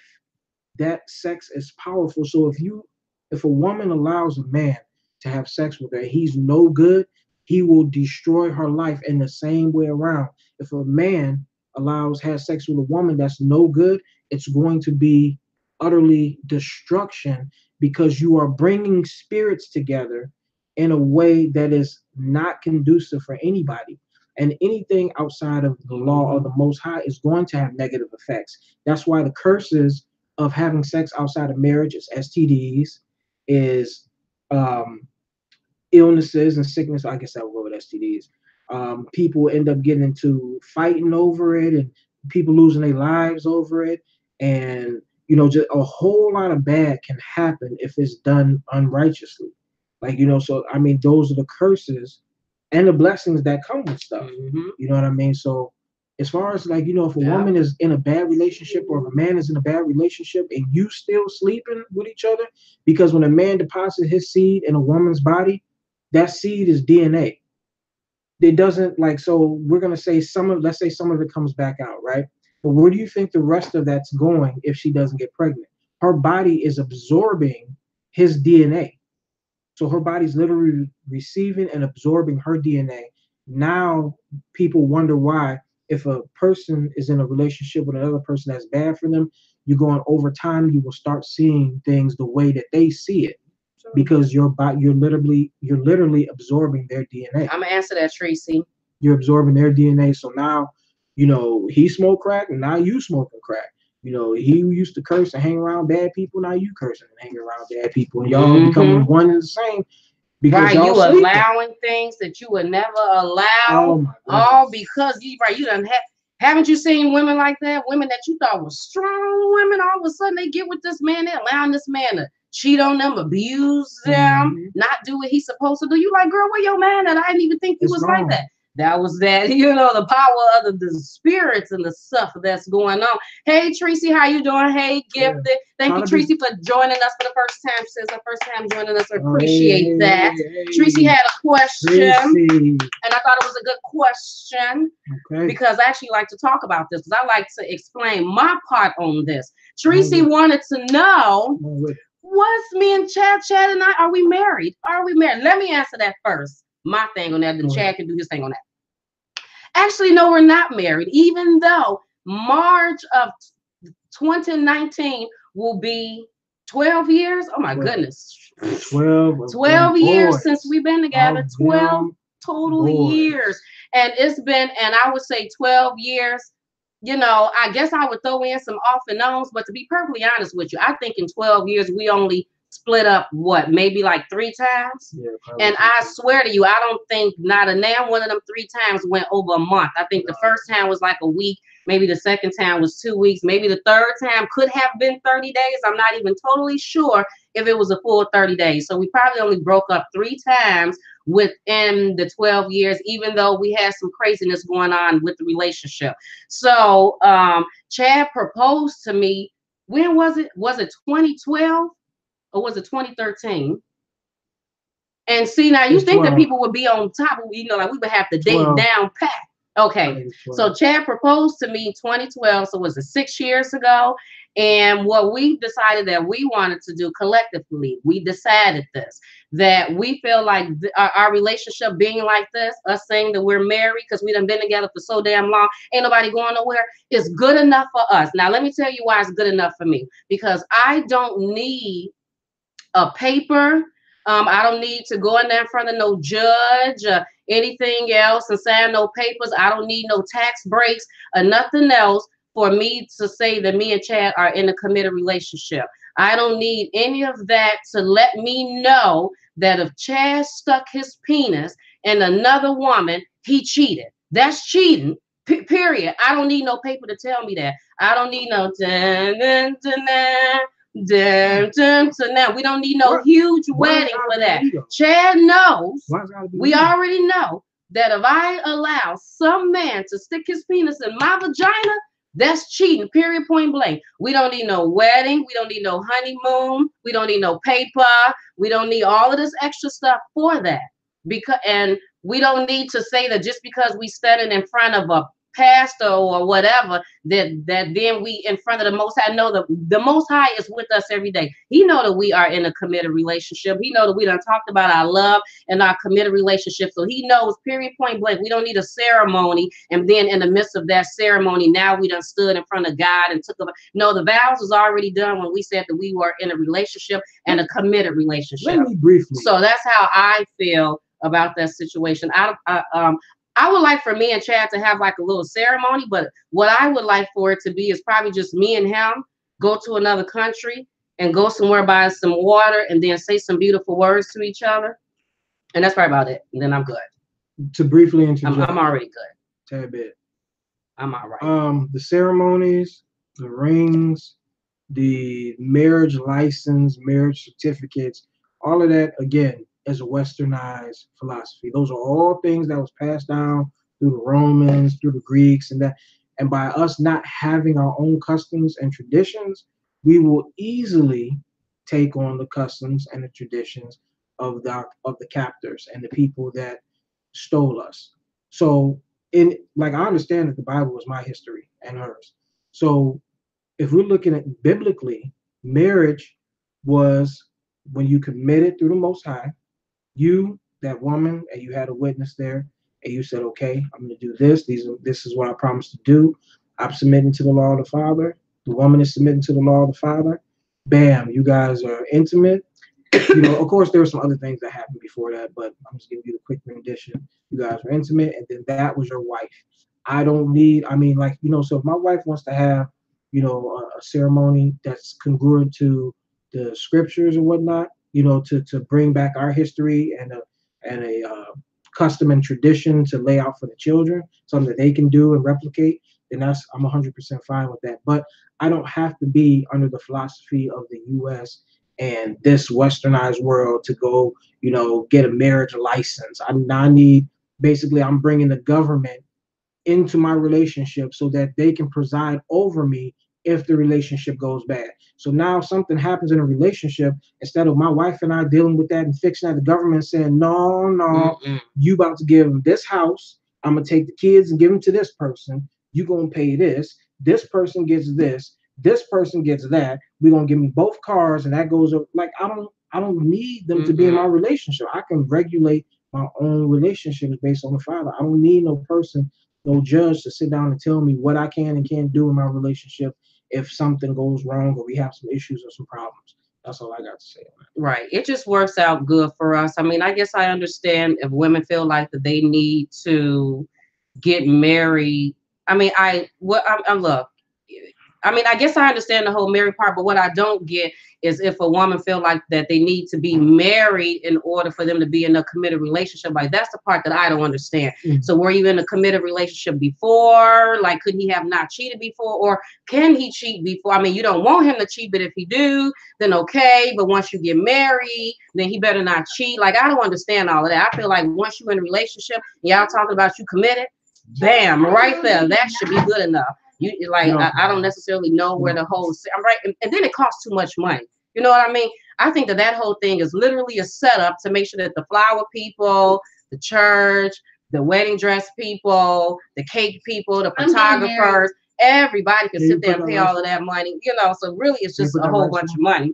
that sex is powerful. So if a woman allows a man to have sex with her, he's no good, he will destroy her life. In the same way around, if a man has sex with a woman that's no good, it's going to be utterly destruction, because you are bringing spirits together in a way that is not conducive for anybody. And anything outside of the law of the Most High is going to have negative effects. That's why the curses of having sex outside of marriage is STDs, is illnesses and sickness. I guess I will go with STDs. People end up getting into fighting over it, and people losing their lives over it. And, you know, just a whole lot of bad can happen if it's done unrighteously. Like, you know, so, I mean, those are the curses and the blessings that come with stuff. You know what I mean? So as far as, like, you know, if a woman is in a bad relationship, or if a man is in a bad relationship and you still sleeping with each other, because when a man deposits his seed in a woman's body, that seed is DNA. It doesn't, like, so we're going to say let's say some of it comes back out, right? But where do you think the rest of that's going if she doesn't get pregnant? Her body is absorbing his DNA. So her body's literally receiving and absorbing her DNA. Now people wonder why, if a person is in a relationship with another person that's bad for them, you're going, over time, you will start seeing things the way that they see it. Because you're literally absorbing their DNA. I'm gonna answer that, Tracy. You're absorbing their DNA. So now, you know, he smoked crack, and now you smoking crack. You know, he used to curse and hang around bad people. Now you cursing and hanging around bad people, and y'all becoming one and the same. Because you allowing things that you would never allow, all because you done haven't you seen women like that? Women that you thought were strong women, all of a sudden they get with this man, they're allowing this man to cheat on them, abuse them, not do what he's supposed to do. You like, girl, where your man at? I didn't even think he was like that. That was that, you know, the power of the spirits and the stuff that's going on. Hey, Tracy, how you doing? Hey, Gifted. Thank you, Tracy, for joining us for the first time. She says her first time joining us. I appreciate that. Tracy had a question, and I thought it was a good question because I actually like to talk about this, because I like to explain my part on this. Tracy wanted to know, what's me and Chad and I, are we married? Are we married? Let me answer that first. My thing on that, then Chad can do his thing on that. Actually, no, we're not married, even though March of 2019 will be 12 years. Oh my goodness. 12 years since we've been together. 12 total years. And it's been, and I would say 12 years, you know, I guess I would throw in some off and ons, but to be perfectly honest with you, I think in 12 years, we only split up, what, maybe like 3 times? Yeah, and I swear to you, I don't think not a damn one of them 3 times went over a month. I think the first time was like a week. Maybe the second time was 2 weeks. Maybe the third time could have been 30 days. I'm not even totally sure if it was a full 30 days. So we probably only broke up 3 times within the 12 years, even though we had some craziness going on with the relationship. So Chad proposed to me, when was it? Was it 2012? Or was it 2013? And see, now you think that people would be on top of, you know, like we would have the date down pat. Okay, so Chad proposed to me in 2012, so was it 6 years ago? And what we decided that we wanted to do collectively, we decided this, that we feel like our relationship being like this, us saying that we're married because we done been together for so damn long, ain't nobody going nowhere, is good enough for us. Now, let me tell you why it's good enough for me. Because I don't need a paper. I don't need to go in there in front of no judge or anything else and sign no papers. I don't need no tax breaks or nothing else for me to say that me and Chad are in a committed relationship. I don't need any of that to let me know that if Chad stuck his penis in another woman, he cheated. That's cheating, period. I don't need no paper to tell me that. I don't need no so now we don't need no huge wedding for that. Chad knows, we already know that if I allow some man to stick his penis in my vagina, that's cheating, period, point blank. We don't need no wedding. We don't need no honeymoon. We don't need no paper. We don't need all of this extra stuff for that. And we don't need to say that just because we standing in front of a pastor or whatever, that then we in front of the Most High know the Most High is with us every day. He know that we are in a committed relationship. He know that we done talked about our love and our committed relationship. So he knows, period, point blank, we don't need a ceremony. And then in the midst of that ceremony, now we done stood in front of God and took a, no, the vows was already done when we said that we were in a relationship and a committed relationship. Let me briefly. So that's how I feel about that situation. I would like for me and Chad to have like a little ceremony, but what I would like for it to be is probably just me and him go to another country and go somewhere by some water and then say some beautiful words to each other. And that's probably about it. And then I'm good. To briefly interject. I'm already good. Tad bit. I'm all right. The ceremonies, the rings, the marriage license, marriage certificates, all of that, again, is a westernized philosophy. Those are all things that was passed down through the Romans, through the Greeks, and by us not having our own customs and traditions, we will easily take on the customs and the traditions of the captors and the people that stole us. So I understand that the Bible is my history and hers. So if we're looking at biblically, marriage was when you committed through the Most High, you, that woman, and you had a witness there, and you said, okay, I'm going to do this. This is what I promised to do. I'm submitting to the law of the Father. The woman is submitting to the law of the Father. Bam, you guys are intimate. Of course, there were some other things that happened before that, but I'm just giving you the quick rendition. You guys were intimate, and then that was your wife. I don't need, so if my wife wants to have, a ceremony that's congruent to the scriptures or whatnot, to bring back our history and a custom and tradition to lay out for the children, something that they can do and replicate, then I'm 100% fine with that. But I don't have to be under the philosophy of the U.S. and this westernized world to go, get a marriage license. I'm bringing the government into my relationship so that they can preside over me if the relationship goes bad. So now something happens in a relationship, instead of my wife and I dealing with that and fixing that, the government saying, no, you about to give them this house. I'm going to take the kids and give them to this person. You're going to pay this. This person gets this. This person gets that. We're going to give me both cars, and that goes up. Like, I don't need them to be in my relationship. I can regulate my own relationships based on the Father. I don't need no person, no judge to sit down and tell me what I can and can't do in my relationship if something goes wrong or we have some issues or some problems. That's all I got to say on that. Right. It just works out good for us. I mean, I guess I understand if women feel like that they need to get married. I mean, I guess I understand the whole married part, but what I don't get is if a woman feel like that they need to be married in order for them to be in a committed relationship. Like, that's the part that I don't understand. So were you in a committed relationship before? Like, could he have not cheated before? Or can he cheat before? I mean, you don't want him to cheat, but if he do, then okay. But once you get married, then he better not cheat. Like, I don't understand all of that. I feel like once you're in a relationship, y'all talking about you committed, bam, right there, that should be good enough. You like, I don't necessarily know where the whole, I'm right, and then it costs too much money. You know what I mean? I think that whole thing is literally a setup to make sure that the flower people, the church, the wedding dress people, the cake people, the photographers, everybody can sit there and pay all of that money. So really it's just a whole bunch of money.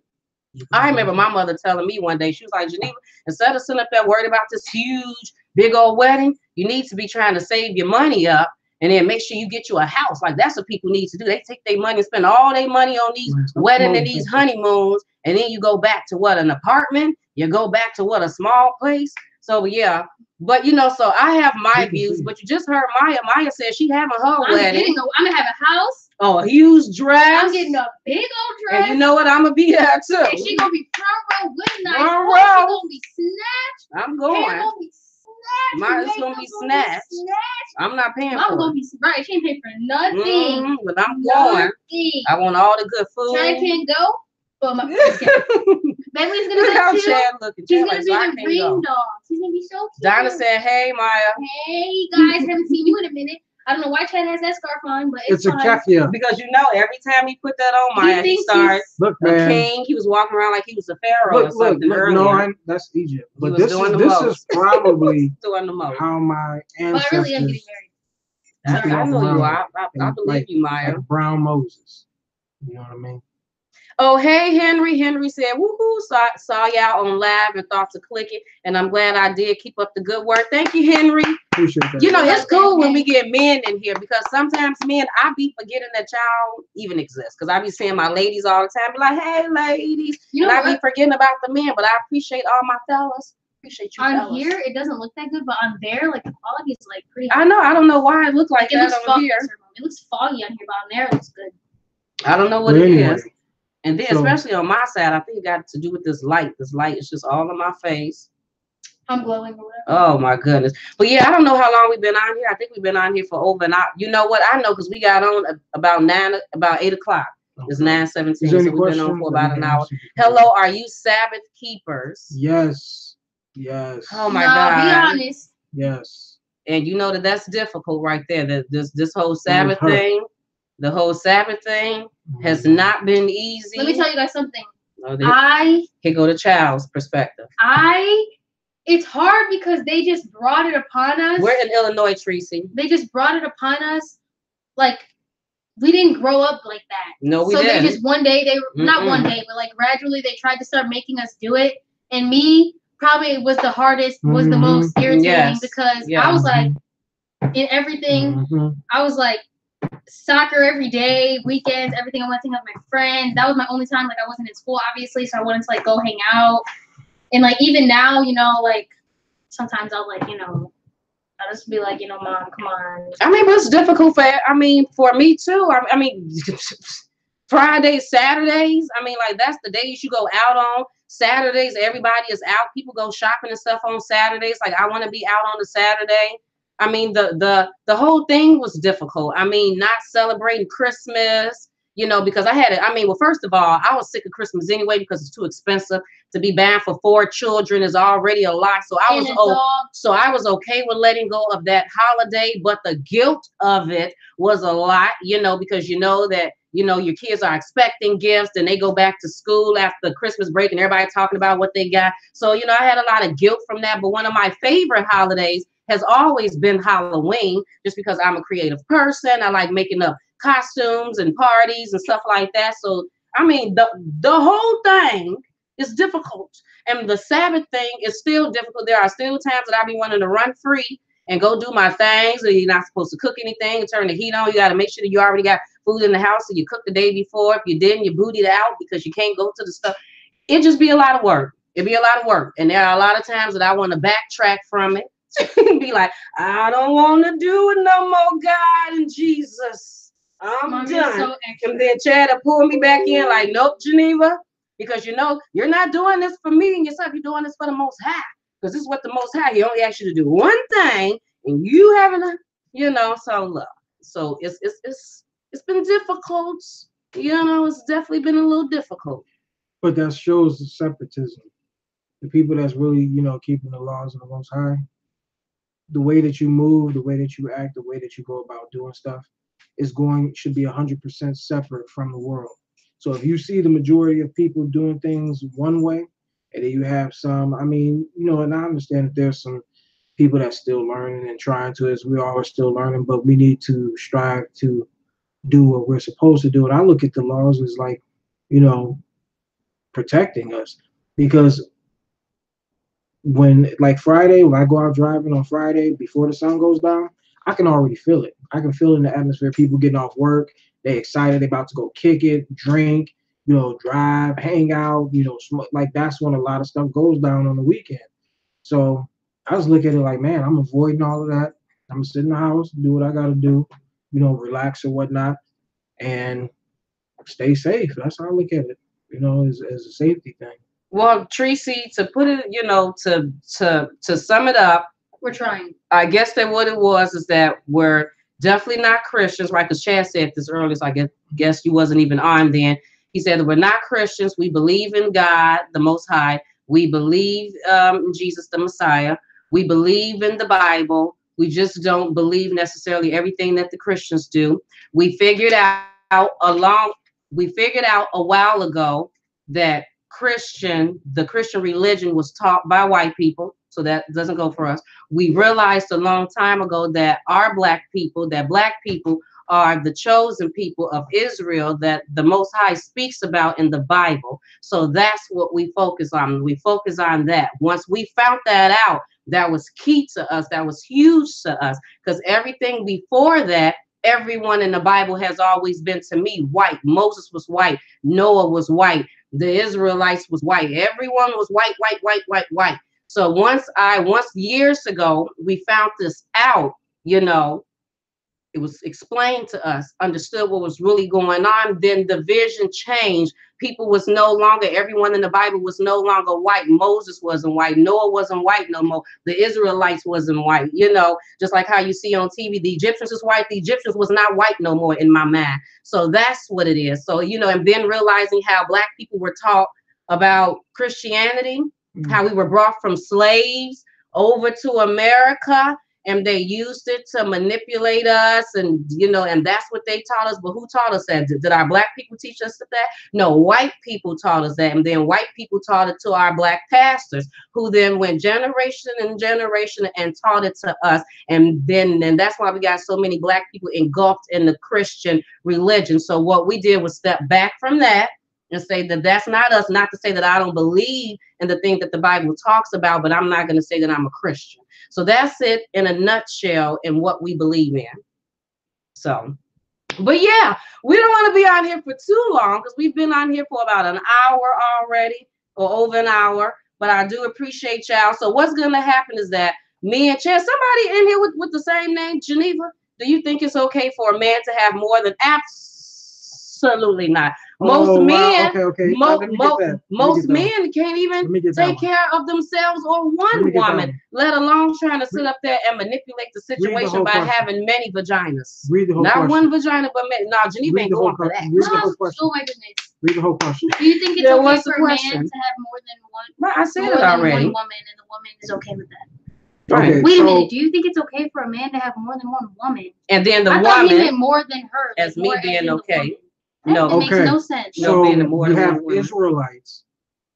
I remember my mother telling me one day, she was like, Geneva, instead of sitting up there worried about this huge, big old wedding, you need to be trying to save your money up and then make sure you get you a house. Like, that's what people need to do. They take their money and spend all their money on these weddings and these honeymoons, and then you go back to what, an apartment? You go back to what, a small place? So yeah, but so I have my views, but you just heard Maya. Maya said she having her wedding. I'm gonna have a house. Oh, a huge dress. I'm getting a big old dress. And you know what? I'm gonna be there too. And she gonna be front row with nice. She gonna be snatched. I'm going. Hair gonna be snatched. Mine's gonna be snatched. I'm not paying Mama for gonna be right. She ain't paying for nothing. But I'm going. I want all the good food. Chad can't go. But my Bailey's gonna go too. She's gonna be the ring dog. She's gonna be so cute. Donna said, "Hey, Maya. Hey guys, haven't seen you in a minute. I don't know why Chad has that scarf on, but it's a keffiyeh. Because every time he put that on, Maya, he starts a king. He was walking around like he was a pharaoh or something earlier. No, that's Egypt. But this is probably doing the most. How my ancestors. But I really am getting married. I know you are. I believe you, Maya. Like Brown Moses. You know what I mean? Oh, hey, Henry. Henry said, woohoo, saw y'all on live and thought to click it. And I'm glad I did. Keep up the good work. Thank you, Henry. Appreciate that. You know, it's cool when we get men in here because sometimes men, I be forgetting that y'all even exist. Because I be seeing my ladies all the time. Be like, hey, ladies. You know, and I be forgetting about the men. But I appreciate all my fellas. Appreciate you, on here, it doesn't look that good. But on there, like, the quality is, like, pretty high. I know. I don't know why it looks like that on here. It looks foggy on here, but on there, it looks good. I don't know what it is. And then, especially on my side, I think it got to do with this light. This light is just all on my face. I'm glowing or whatever. Oh, my goodness. But, yeah, I don't know how long we've been on here. I think we've been on here for over an hour. You know what? I know because we got on about 8 o'clock. It's 9:17, so we've been on for about an hour. Hello, are you Sabbath keepers? Yes. Yes. Oh, my God. Be honest. Yes. And you know that's difficult right there. That this whole Sabbath thing. The whole Sabbath thing has not been easy. Let me tell you guys something. Here go the child's perspective. It's hard because they just brought it upon us. We're in Illinois, Tracy. They just brought it upon us. Like, we didn't grow up like that. No, we didn't. So they just one day, not one day, but like gradually they tried to start making us do it. And me probably was the hardest, was the most irritating because I was like, in everything, I was like, soccer every day, weekends, everything. I went to hang out with my friends. That was my only time. Like, I wasn't in school, obviously, so I wanted to like go hang out. And like even now, you know, like sometimes I'll like, you know, I'll just be like, you know, Mom, come on. I mean, but it's difficult for me too. I mean, Fridays, Saturdays. I mean, like that's the days you go out on. Saturdays, everybody is out. People go shopping and stuff on Saturdays. Like I want to be out on a Saturday. I mean, the whole thing was difficult. I mean, not celebrating Christmas, you know, because well, first of all, I was sick of Christmas anyway because it's too expensive to be buying for 4 children is already a lot. So I was okay with letting go of that holiday, but the guilt of it was a lot, you know, because you know that, you know, your kids are expecting gifts and they go back to school after Christmas break and everybody talking about what they got. So, you know, I had a lot of guilt from that. But one of my favorite holidays has always been Halloween, just because I'm a creative person. I like making up costumes and parties and stuff like that. So, I mean, the whole thing is difficult. And the Sabbath thing is still difficult. There are still times that I be wanting to run free and go do my things. Or you're not supposed to cook anything and turn the heat on. You got to make sure that you already got food in the house and you cook the day before. If you didn't, you booted out because you can't go to the stuff. It just be a lot of work. It'd be a lot of work. And there are a lot of times that I want to backtrack from it. Be like, I don't want to do it no more, God and Jesus. I'm done. So and then Chad will pull me back in like, nope, Geneva, because you know, you're not doing this for me and yourself. You're doing this for the Most High. Because this is what the Most High, He only asks you to do one thing and you haven't, you know, so look. So it's been difficult. You know, it's definitely been a little difficult. But that shows the separatism. The people that's really, you know, keeping the laws of the Most High. The way that you move, the way that you act, the way that you go about doing stuff should be 100% separate from the world. So if you see the majority of people doing things one way, and then you have some, I mean, you know, and I understand that there's some people that's still learning and trying to, as we all are still learning, but we need to strive to do what we're supposed to do. And I look at the laws as like, you know, protecting us, because when like Friday, when I go out driving on Friday before the sun goes down, I can already feel it. I can feel it in the atmosphere. People getting off work, they excited, they about to go kick it, drink, you know, drive, hang out, you know, smoke. Like that's when a lot of stuff goes down on the weekend. So I was looking at it like, man, I'm avoiding all of that. I'm gonna sit in the house, do what I gotta do, you know, relax or whatnot, and stay safe. That's how I look at it, you know, as a safety thing. Well, Tracy, to put it, you know, to sum it up, we're trying. I guess that what it was is that we're definitely not Christians, right? Because Chad said this earlier, so I guess you wasn't even on then. He said that we're not Christians. We believe in God, the Most High. We believe in Jesus, the Messiah. We believe in the Bible. We just don't believe necessarily everything that the Christians do. We figured out a while ago that the Christian religion was taught by white people. So that doesn't go for us. We realized a long time ago that black people are the chosen people of Israel that the Most High speaks about in the Bible. So that's what we focus on. We focus on that. Once we found that out, that was key to us. That was huge to us, because everything before that, everyone in the Bible has always been, to me, white. Moses was white. Noah was white. The Israelites was white. Everyone was white, white, white, white, white. So once years ago, we found this out, it was explained to us, understood what was really going on, then the vision changed. People was no longer, everyone in the Bible was no longer white. Moses wasn't white. Noah wasn't white no more. The Israelites wasn't white. Just like how you see on TV, the Egyptians is white. The Egyptians was not white no more in my mind. So that's what it is. So, and then realizing how black people were taught about Christianity, how we were brought from slaves over to America, and they used it to manipulate us, and and that's what they taught us. But who taught us that? Did our black people teach us that? No, white people taught us that, and then white people taught it to our black pastors, who then went generation and generation and taught it to us. And that's why we got so many black people engulfed in the Christian religion. So what we did was step back from that and say that that's not us. Not to say that I don't believe in the thing that the Bible talks about, but I'm not going to say that I'm a Christian. So that's it in a nutshell in what we believe in. So, but yeah, we don't want to be on here for too long, because we've been on here for about an hour already, or over an hour. But I do appreciate y'all. So what's going to happen is that me and Chad, somebody in here with the same name, Geneva, do you think it's okay for a man to have more than? Absolutely not. Most men, most men can't even take care of themselves or one woman, let alone trying to sit up there and manipulate the situation by having many vaginas. Not one vagina, but many. No, Geneva ain't going for that. Oh my goodness. Read the whole question. Do you think it's okay for a man to have more than one? Right, I said it already. One woman, and the woman is okay with that. Right. Wait a minute. Do you think it's okay for a man to have more than one woman? And then the woman, thought he meant more than her, as me being okay. That makes no sense. So you have Israelites,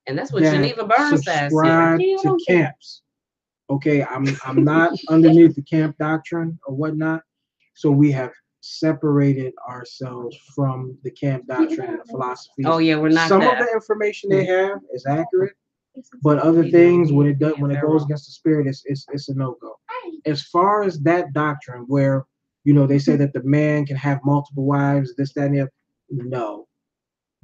and that's what Geneva Burns says. Subscribe to camps. Okay, I'm not underneath the camp doctrine or whatnot. So we have separated ourselves from the camp doctrine and the philosophy. Oh yeah, we're not. Some of the information they have is accurate, but other things when it goes against the spirit, it's a no-go. As far as that doctrine where they say that the man can have multiple wives, this, that, and the other. No,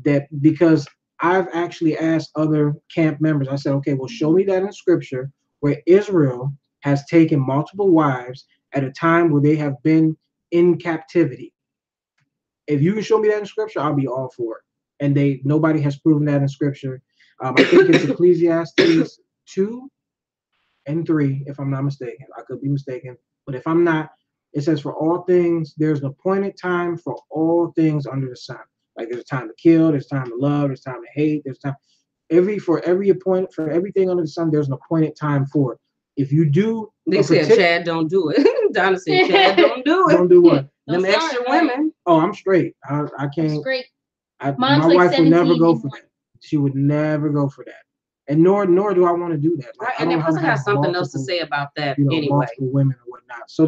that because I've actually asked other camp members, I said, okay, well, show me that in scripture where Israel has taken multiple wives at a time where they have been in captivity. If you can show me that in scripture, I'll be all for it. And nobody has proven that in scripture. I think it's Ecclesiastes 2 and 3, if I'm not mistaken. I could be mistaken, but if I'm not, it says, for all things, there's an appointed time for all things under the sun. Like there's a time to kill, there's time to love, there's time to hate, there's time for everything under the sun, there's an appointed time for it. If you do, they said Chad don't do it. Donna said Chad don't do it. Don't do what? Them extra women. Oh, I'm straight. I can't. I'm straight. My wife would never go for that. She would never go for that. And nor do I want to do that. Like, right, and then plus I have something else to say about that anyway. Multiple women or whatnot. So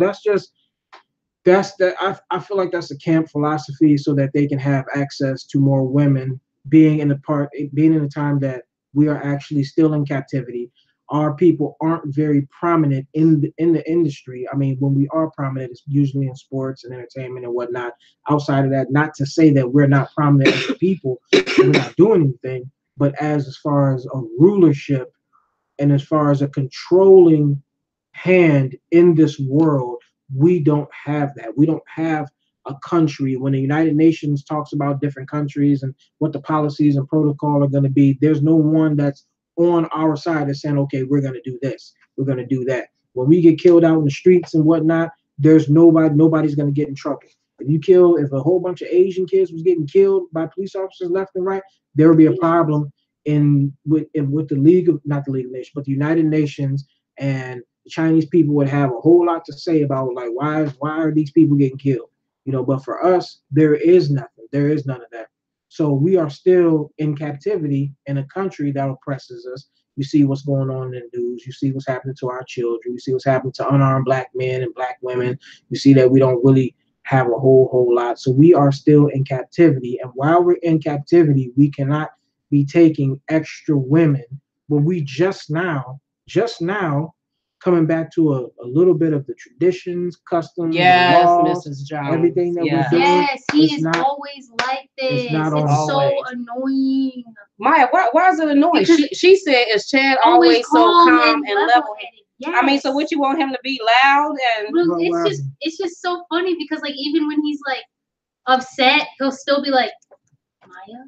I feel like that's a camp philosophy so that they can have access to more women being in the time that we are actually still in captivity. Our people aren't very prominent in the industry. I mean, when we are prominent, it's usually in sports and entertainment and whatnot. Outside of that, not to say that we're not prominent as a people, we're not doing anything, but as far as a rulership and as far as a controlling hand in this world, we don't have that. We don't have a country. When the United Nations talks about different countries and what the policies and protocol are going to be, there's no one that's on our side that's saying, okay, we're going to do this, we're going to do that. When we get killed out in the streets and whatnot, there's nobody's going to get in trouble. If a whole bunch of Asian kids was getting killed by police officers left and right, there would be a problem with the not the League of Nations, but the United Nations, and the Chinese people would have a whole lot to say about, like, why are these people getting killed? But for us, there is nothing. There is none of that. So we are still in captivity in a country that oppresses us. You see what's going on in the news. You see what's happening to our children. You see what's happening to unarmed black men and black women. You see that we don't really have a whole lot. So we are still in captivity. And while we're in captivity, we cannot be taking extra women. But we just now, coming back to a little bit of the traditions, customs, laws, Mrs. Jones. everything that we're doing. Yes, he is always like this. It's so annoying. Maya, why is it annoying? She said, is Chad always so calm and level-headed? Yes. I mean, so what you want him to be loud and? It's just so funny because like even when he's like upset, he'll still be like, Maya,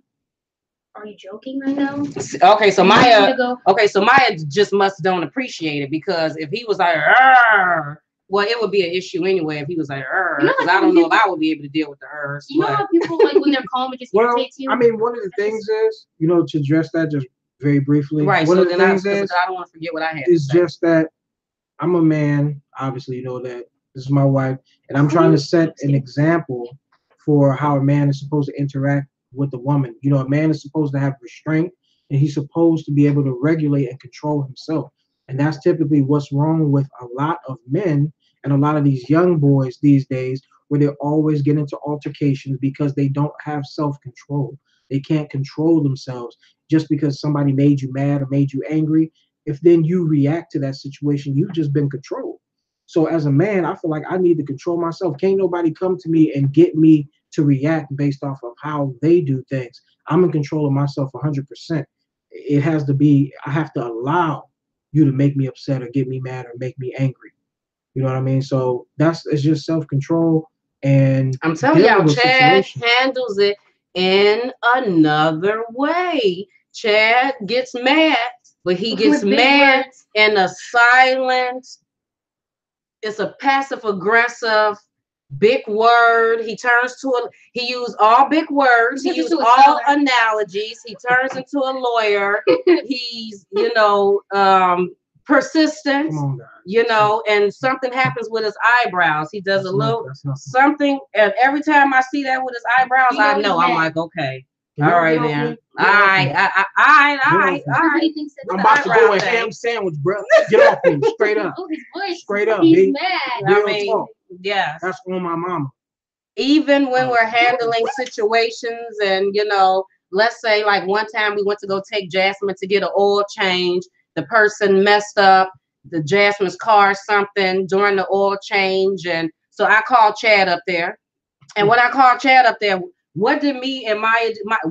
are you joking right now? Okay, so Maya just don't appreciate it, because if he was like, well, it would be an issue anyway if he was like, because I don't know if I would be able to deal with the You know how people like when they're calm, it just irritates you? I mean, one of the things is, to address that just very briefly. Right. One so of the things is, I don't want to forget what I had. It's just that I'm a man. Obviously, you know that this is my wife, and I'm trying to set an example for how a man is supposed to interact with a woman. A man is supposed to have restraint, and he's supposed to be able to regulate and control himself. And that's typically what's wrong with a lot of men and a lot of these young boys these days, where they always get into altercations because they don't have self-control. They can't control themselves. Just because somebody made you mad or made you angry, if then you react to that situation, you've just been controlled. So as a man, I feel like I need to control myself. Can't nobody come to me and get me to react based off of how they do things. I'm in control of myself 100%. It has to be, I have to allow you to make me upset or get me mad or make me angry. You know what I mean? So it's just self-control. And I'm telling y'all, Chad handles it in another way. Chad gets mad, but he gets mad in a silent, it's a passive-aggressive, big word. He used all big words. He used all analogies. He turns into a lawyer. He's, persistent, and something happens with his eyebrows. He does a little something, and every time I see that with his eyebrows, I know. I'm like, okay, all right, man. All right. I'm about to go a ham sandwich, bro. Get off me, straight up. Oh, his voice. Straight up, he's mad. Yeah, that's on my mama. Even when we're handling situations, and let's say like one time we went to go take Jasmine to get an oil change. The person messed up the Jasmine's car something during the oil change, and so I called Chad up there. And when I called Chad up there, what did me and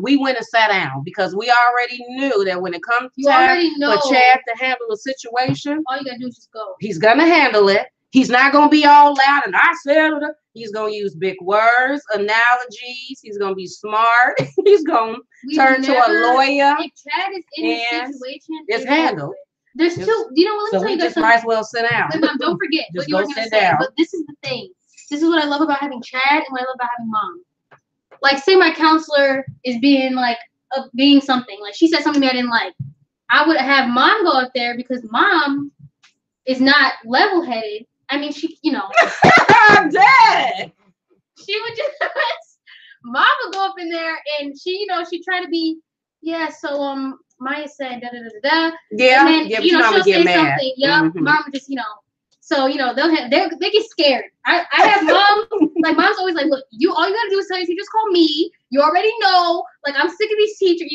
we went and sat down, because we already knew that when it comes time for Chad to handle a situation, all you gotta do is just go. He's gonna handle it. He's not gonna be all loud and I said it. He's gonna use big words, analogies. He's gonna be smart. He's gonna turn to a lawyer. If Chad is in this situation, it's handled. There's two. Let me tell you guys something. Might as well sit down. Wait, Mom, don't forget what you were gonna say. But this is the thing. This is what I love about having Chad and what I love about having Mom. Like, say my counselor is being being something. Like, she said something to me I didn't like. I would have Mom go up there because Mom is not level-headed. I mean, she, I'm dead. She would just, Mom would go up in there and she, she tried to be, so, Maya said da-da-da-da-da. Yeah, and then, she'll say something. Yeah, Mom would just, so, they get scared. I have Mom, Mom's always like, look, all you gotta do is tell your teachers, call me. You already know, I'm sick of these teachers,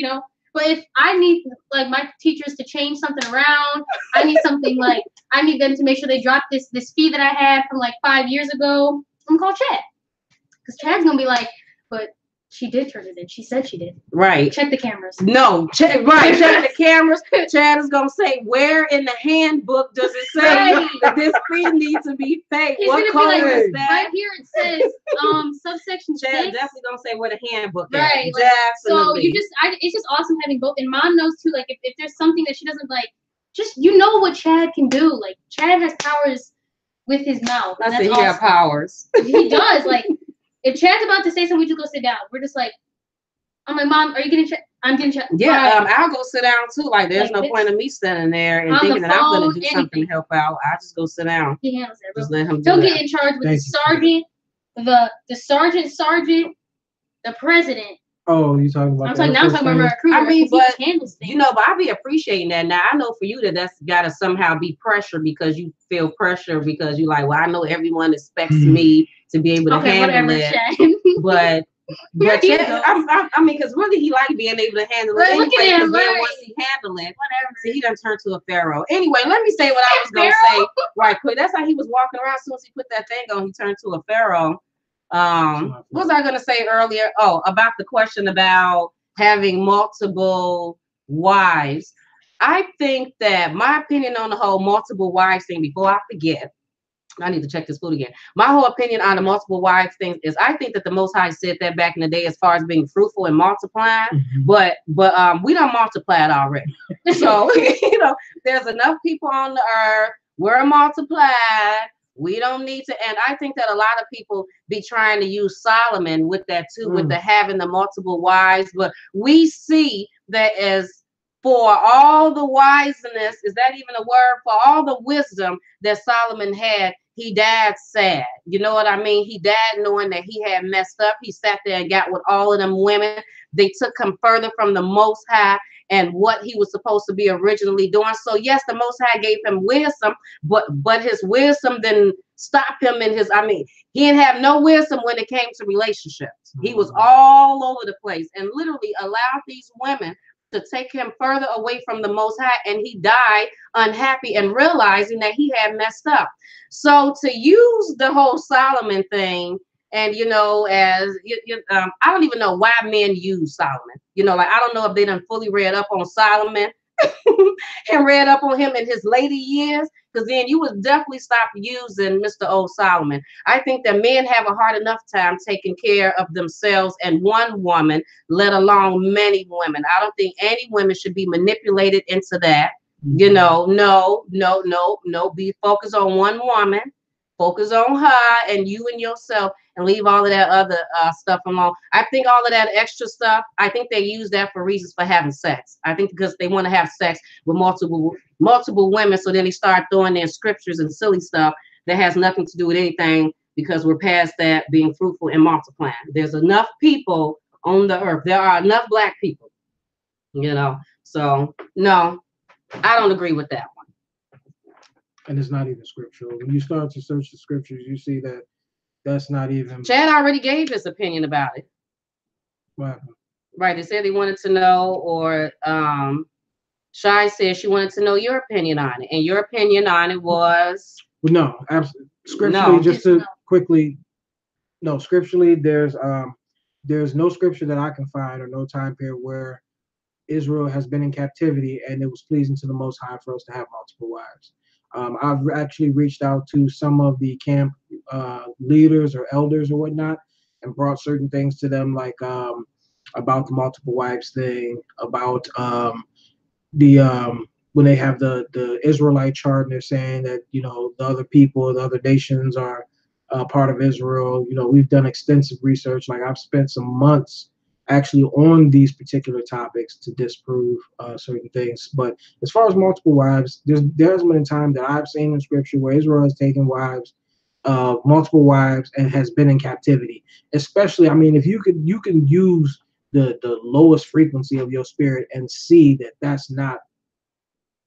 But if I need, my teachers to change something around, I need something, I need them to make sure they drop this fee that I had from, 5 years ago, I'm gonna call Chad. Because Chad's gonna be like, but she did turn it in. She said she did. Right. Check the cameras. No. Check the cameras. Chad is going to say, where in the handbook does it say that this fee needs to be paid? He's what code is that? Right here it says subsection 6. Chad definitely going to say where the handbook is. Right. So it's just awesome having both. And Mom knows too, if there's something that she doesn't like, just, what Chad can do. Chad has powers with his mouth. I said he got powers. He does. If Chad's about to say something, we just go sit down. We're just I'm like, Mom, are you getting Chad? I'm getting Chad. Yeah, I'll go sit down too. There's no point in me standing there and thinking that I'm going to do something to help out. I just go sit down. He handles it, bro. Just let him do He'll get in charge with the sergeant, the sergeant, the president. Oh, you talking about? I'm talking about recruiter. I mean, but you know, but I be appreciating that. Now I know for you that's got to somehow be pressure because you feel pressure because you like, well, I know everyone expects me to be able to handle it, but I mean, because really he liked being able to handle it anyway. Because then once he handled it, see, he done turned to a pharaoh. Anyway, let me say what I was gonna say right quick. That's how he was walking around. As soon as he put that thing on, he turned to a pharaoh. What was I gonna say earlier? Oh, about the question about having multiple wives. I think that my opinion on the whole multiple wives thing, before I forget, I need to check this food again. My whole opinion on the multiple wives thing is I think that the Most High said that back in the day as far as being fruitful and multiplying, but we don't multiply it already. So, you know, there's enough people on the earth. We're multiplied. We don't need to. And I think that a lot of people be trying to use Solomon with that too, with the having the multiple wives. But we see that as for all the wiseness, is that even a word? For all the wisdom that Solomon had, he died sad. You know what I mean? He died knowing that he had messed up. He sat there and got with all of them women. They took him further from the Most High and what he was supposed to be originally doing. So yes, the Most High gave him wisdom, but his wisdom didn't stop him in his, I mean, he didn't have no wisdom when it came to relationships. He was all over the place and literally allowed these women to take him further away from the Most High, and he died unhappy and realizing that he had messed up. So to use the whole Solomon thing, and you know, as I don't even know why men use Solomon. You know, like I don't know if they done fully read up on Solomon and read up on him in his later years, because then you would definitely stop using Mr. Old Solomon. I think that men have a hard enough time taking care of themselves and one woman, let alone many women. I don't think any women should be manipulated into that. You know, no. Be focused on one woman, focus on her and you and yourself, and leave all of that other stuff alone. I think all of that extra stuff, I think they use that for reasons for having sex. I think because they want to have sex with multiple women, so then they start throwing in scriptures and silly stuff that has nothing to do with anything, because we're past that being fruitful and multiplying. There's enough people on the earth. There are enough Black people, you know. So no, I don't agree with that one. And it's not even scriptural. When you start to search the scriptures, you see that that's not even. Chad already gave his opinion about it. What happened? Right. They said they wanted to know, or Shai said she wanted to know your opinion on it, and your opinion on it was. Well, no, absolutely. Scripturally, no, just to quickly. No, scripturally, there's no scripture that I can find or no time period where Israel has been in captivity and it was pleasing to the Most High for us to have multiple wives. I've actually reached out to some of the camp leaders or elders or whatnot and brought certain things to them, like about the multiple wives thing, about when they have the Israelite chart and they're saying that, you know, the other people, the other nations are part of Israel. You know, we've done extensive research. Like I've spent some months actually on these particular topics to disprove certain things. But as far as multiple wives, there's been a time that I've seen in scripture where Israel has taken wives, multiple wives, and has been in captivity. Especially, I mean, if you can use the lowest frequency of your spirit and see that that's not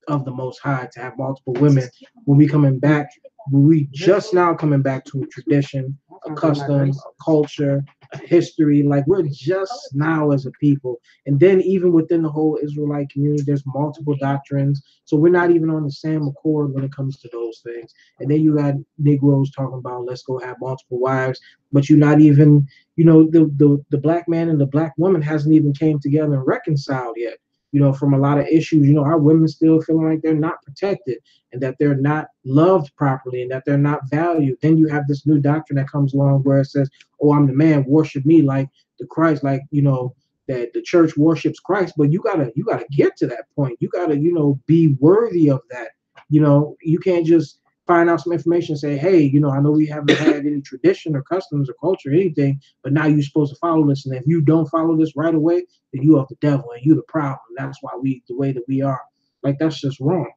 of the Most High to have multiple women. When we just now coming back to a tradition, a custom, a culture, a history, like we're just now as a people. And then even within the whole Israelite community, there's multiple doctrines. So we're not even on the same accord when it comes to those things. And then you got Negroes talking about, let's go have multiple wives, but you're not even, you know, the Black man and the Black woman hasn't even came together and reconciled yet. You know, from a lot of issues, you know, our women still feeling like they're not protected and that they're not loved properly and that they're not valued. Then you have this new doctrine that comes along where it says, oh, I'm the man, worship me like the Christ, like, you know, that the church worships Christ. But you gotta get to that point. You gotta, you know, be worthy of that. You know, you can't just find out some information and say, hey, you know, I know we haven't had any tradition or customs or culture or anything, but now you're supposed to follow this. And if you don't follow this right away, then you are the devil and you're the problem. That's why we the way that we are. Like, that's just wrong.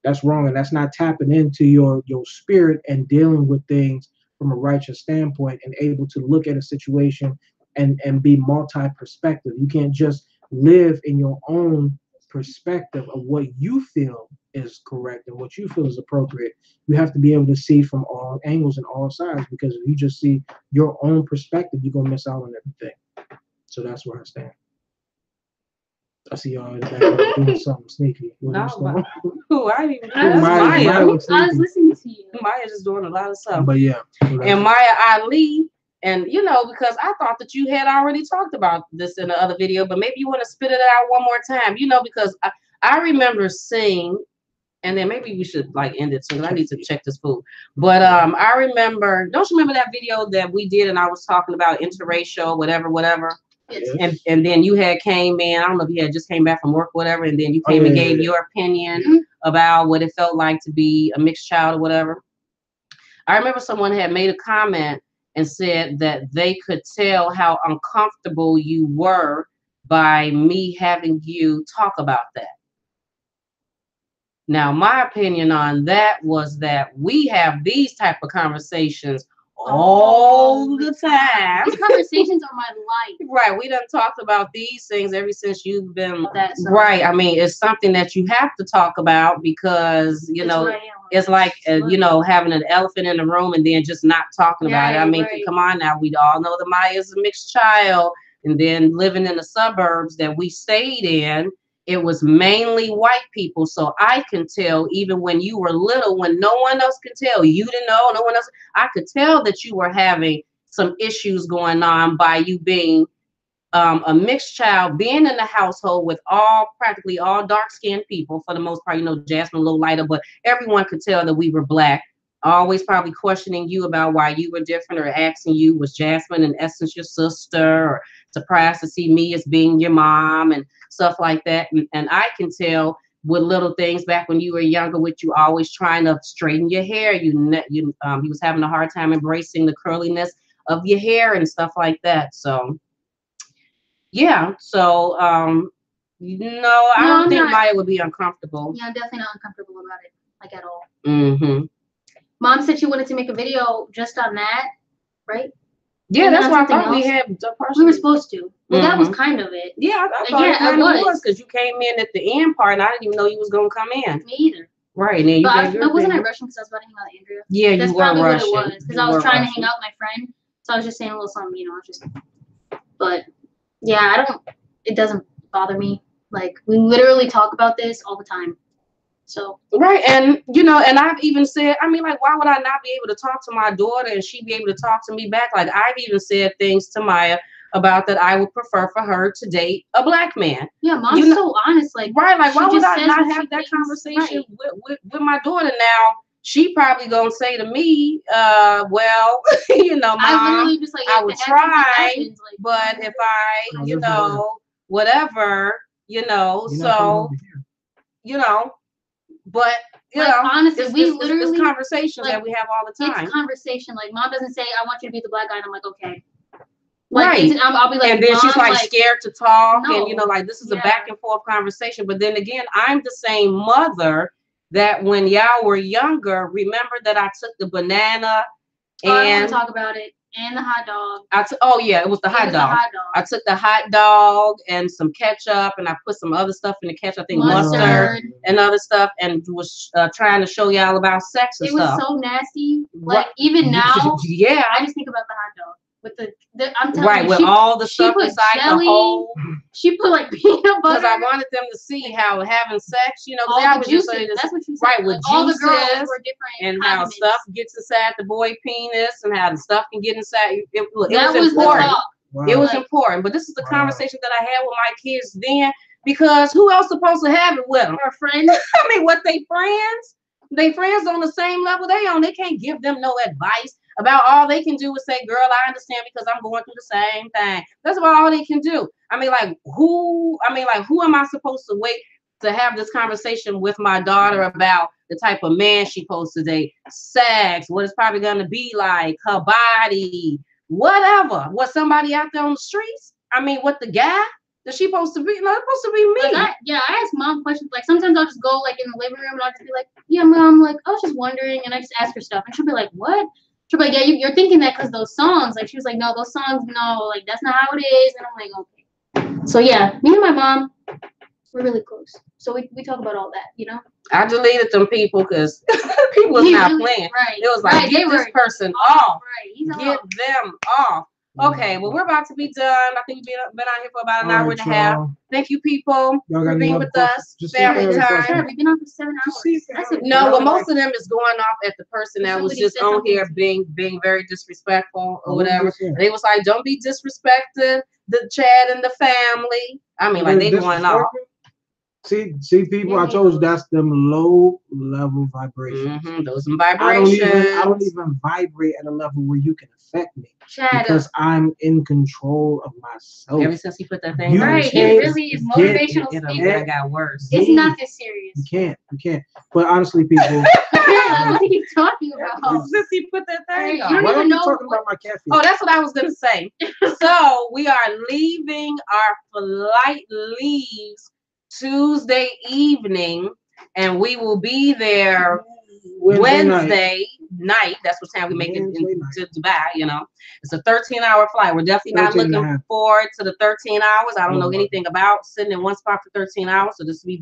That's wrong. And that's not tapping into your spirit and dealing with things from a righteous standpoint and able to look at a situation and be multi-perspective. You can't just live in your own perspective of what you feel is correct and what you feel is appropriate. You have to be able to see from all angles and all sides, because if you just see your own perspective, you're gonna miss out on everything. So that's where I stand. I see y'all in the background doing something sneaky. No, I didn't even. Maya. I was listening to you. Maya's just doing a lot of stuff. But yeah. And Maya Ali, and you know, because I thought that you had already talked about this in the other video, but maybe you want to spit it out one more time, you know, because I remember seeing, and then maybe we should like end it soon. I need to check this food. But I remember, don't you remember that video that we did and I was talking about interracial, whatever. Yes. And then you had came in, I don't know if you had just came back from work, whatever, and then you came and gave your opinion about what it felt like to be a mixed child or whatever. I remember someone had made a comment and said that they could tell how uncomfortable you were by me having you talk about that. Now, my opinion on that was that we have these type of conversations all the time. These conversations are my life. Right. We done talked about these things ever since you've been right. I mean, it's something that you have to talk about because, you know, it's like, you know, having an elephant in the room and then just not talking about it. I mean, come on now. We all know that Maya is a mixed child, and then living in the suburbs that we stayed in, it was mainly white people. So I can tell, even when you were little, when no one else could tell, you didn't know, no one else, I could tell that you were having some issues going on by you being a mixed child, being in the household with practically all dark-skinned people for the most part. You know, Jasmine a little lighter, but everyone could tell that we were black. Always probably questioning you about why you were different, or asking you, was Jasmine in essence your sister, or surprised to see me as being your mom and stuff like that. And I can tell with little things back when you were younger, with you always trying to straighten your hair. You was having a hard time embracing the curliness of your hair and stuff like that. So yeah, so no, I don't think Maya would be uncomfortable. Yeah, I'm definitely not uncomfortable about it, like at all. Mm-hmm. Mom said she wanted to make a video just on that, right? Yeah, that's why I thought we had. We were supposed to. Well, that was kind of it. Yeah, I thought it kind of was, because you came in at the end part, and I didn't even know you was gonna come in. Me either. Right, and then you wasn't I rushing because I was about to hang out with Andrea? Yeah, that's you were rushing. That's probably what it was, because I was trying to hang out with my friend, so I was just saying a little something, you know, But yeah, it doesn't bother me. Like, we literally talk about this all the time. So right, and you know, and I've even said, I mean, like, why would I not be able to talk to my daughter and she be able to talk to me back? Like, I've even said things to Maya about that I would prefer for her to date a black man. Yeah, Mom's so honest, like, right, like, why would I not have that conversation with my daughter? Now she probably gonna say to me, well, you know, Mom, I literally just like, I would try, but if I, you know, whatever, you know, so, you know. But you know, honestly, it's conversation that we have all the time. It's conversation. Like, Mom doesn't say, "I want you to be the black guy," and I'm like, "Okay." Like, right. I'll be like, and then she's like scared to talk, no. And you know, like, this is a back and forth conversation. But then again, I'm the same mother that when y'all were younger, remember that I took the banana and I want to talk about it. And the hot dog. It was the hot dog. I took the hot dog and some ketchup, and I put some other stuff in the ketchup. I think mustard and other stuff, and was trying to show y'all about sex and stuff. It was so nasty. Like, even now, yeah, I just think about the hot dog with I'm telling you, with all the stuff inside jelly, the hole. She put like peanut butter. Because I wanted them to see how having sex, you know, all the juices. That's what you said. Right, with like, all the girls were different, and how stuff gets inside the boy penis, and how the stuff can get inside. It was important. Wow. It was important, but this is the conversation that I had with my kids then, because who else supposed to have it with them? Our friends. I mean, what, they friends? They friends on the same level they on. They can't give them no advice about. All they can do is say, girl, I understand because I'm going through the same thing. That's about all they can do. I mean, like, who am I supposed to wait to have this conversation with my daughter about the type of man she's supposed to date, sex, what it's probably going to be like, her body, whatever. What, somebody out there on the streets? I mean, what, the guy that she supposed to be? No, it's supposed to be me. Like, I ask Mom questions. Like, sometimes I'll just go like in the living room and I'll just be like, yeah, Mom, like, I was just wondering, and I just ask her stuff, and she'll be like, what? She was like, yeah, you're thinking that because those songs. Like, she was like, no, those songs, no, like, that's not how it is. And I'm like, okay. So, yeah, me and my mom, we're really close. So we talk about all that, you know? I deleted them people because people was not playing. Right. It was like, get this person off. Right. Get them off. Okay, well, we're about to be done. I think we've been out here for about an hour and a half. Thank you, people, for being with us. Family time. Sure, we've been on for 7 hours. No, well, most of them is going off at the person that was just on here being very disrespectful or whatever. And they was like, don't be disrespecting the Chad and the family. I mean, like, they going off. See, people, I told you that's them low level vibrations. Those are vibrations. I don't even vibrate at a level where you can affect me. Because I'm in control of myself. Ever since he put that thing right, it really is motivational speaking. It got worse. It's not this serious. You can't. But honestly, people. What are you talking about? Since he put that thing on. Why are you talking about my caffeine? Oh, that's what I was gonna say. So we are leaving. Our flight leaves Tuesday evening, and we will be there Wednesday night. That's what time we make it to Dubai. You know, it's a 13-hour flight. We're definitely not looking forward to the 13 hours. I don't know anything about sitting in one spot for 13 hours, so this will be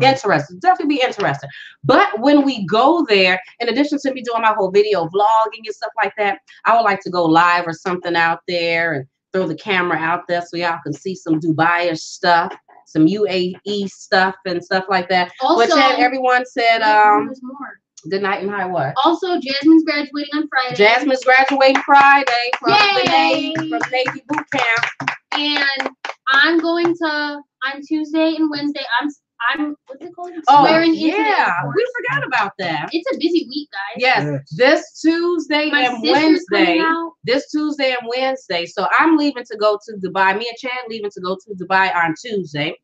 interesting. Definitely be interesting. But when we go there, in addition to me doing my whole video vlogging and stuff like that, I would like to go live or something out there and throw the camera out there so y'all can see some Dubai-ish stuff, some UAE stuff and stuff like that. Also, but everyone said good night and hi what? Also, Jasmine's graduating on Friday. Jasmine's graduating Friday from the Navy boot camp. And I'm going to on Tuesday and Wednesday. I'm what's it called? Swearing yeah, we forgot about that. It's a busy week, guys. Yes, this Tuesday and Wednesday. This Tuesday and Wednesday. So I'm leaving to go to Dubai. Me and Chad leaving to go to Dubai on Tuesday.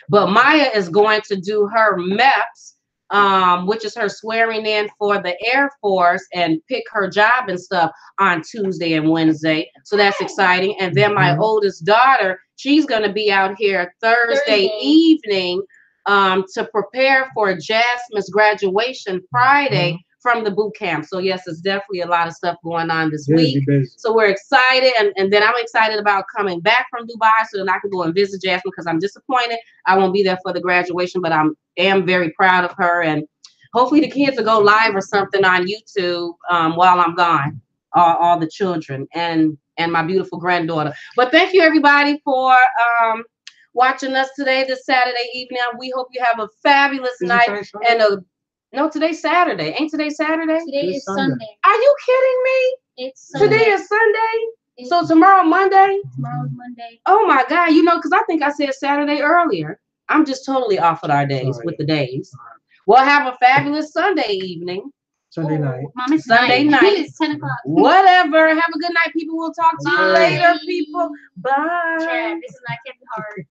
But Maya is going to do her MEPS, which is her swearing in for the Air Force, and pick her job and stuff on Tuesday and Wednesday. So that's exciting. And then my oldest daughter, she's going to be out here Thursday evening to prepare for Jasmine's graduation Friday from the boot camp. So yes, it's definitely a lot of stuff going on this week. So we're excited, and then I'm excited about coming back from Dubai so that I can go and visit Jasmine, because I'm disappointed I won't be there for the graduation, but I am very proud of her, and hopefully the kids will go live or something on YouTube while I'm gone, all the children and my beautiful granddaughter. But thank you everybody for watching us today, this Saturday evening. We hope you have a fabulous night. And no, today's Saturday. Ain't today Saturday? Today is Sunday. Are you kidding me? It's Sunday. Today is Sunday? So tomorrow Monday? Tomorrow's Monday. Oh my God, you know, because I think I said Saturday earlier. I'm just totally off with our days, with the days. Well, have a fabulous Sunday evening. Sunday night. Mom, it's Sunday night. It's 10 o'clock. Whatever. Have a good night, people. We'll talk to you later, people. Bye. Chad, this is not getting hard.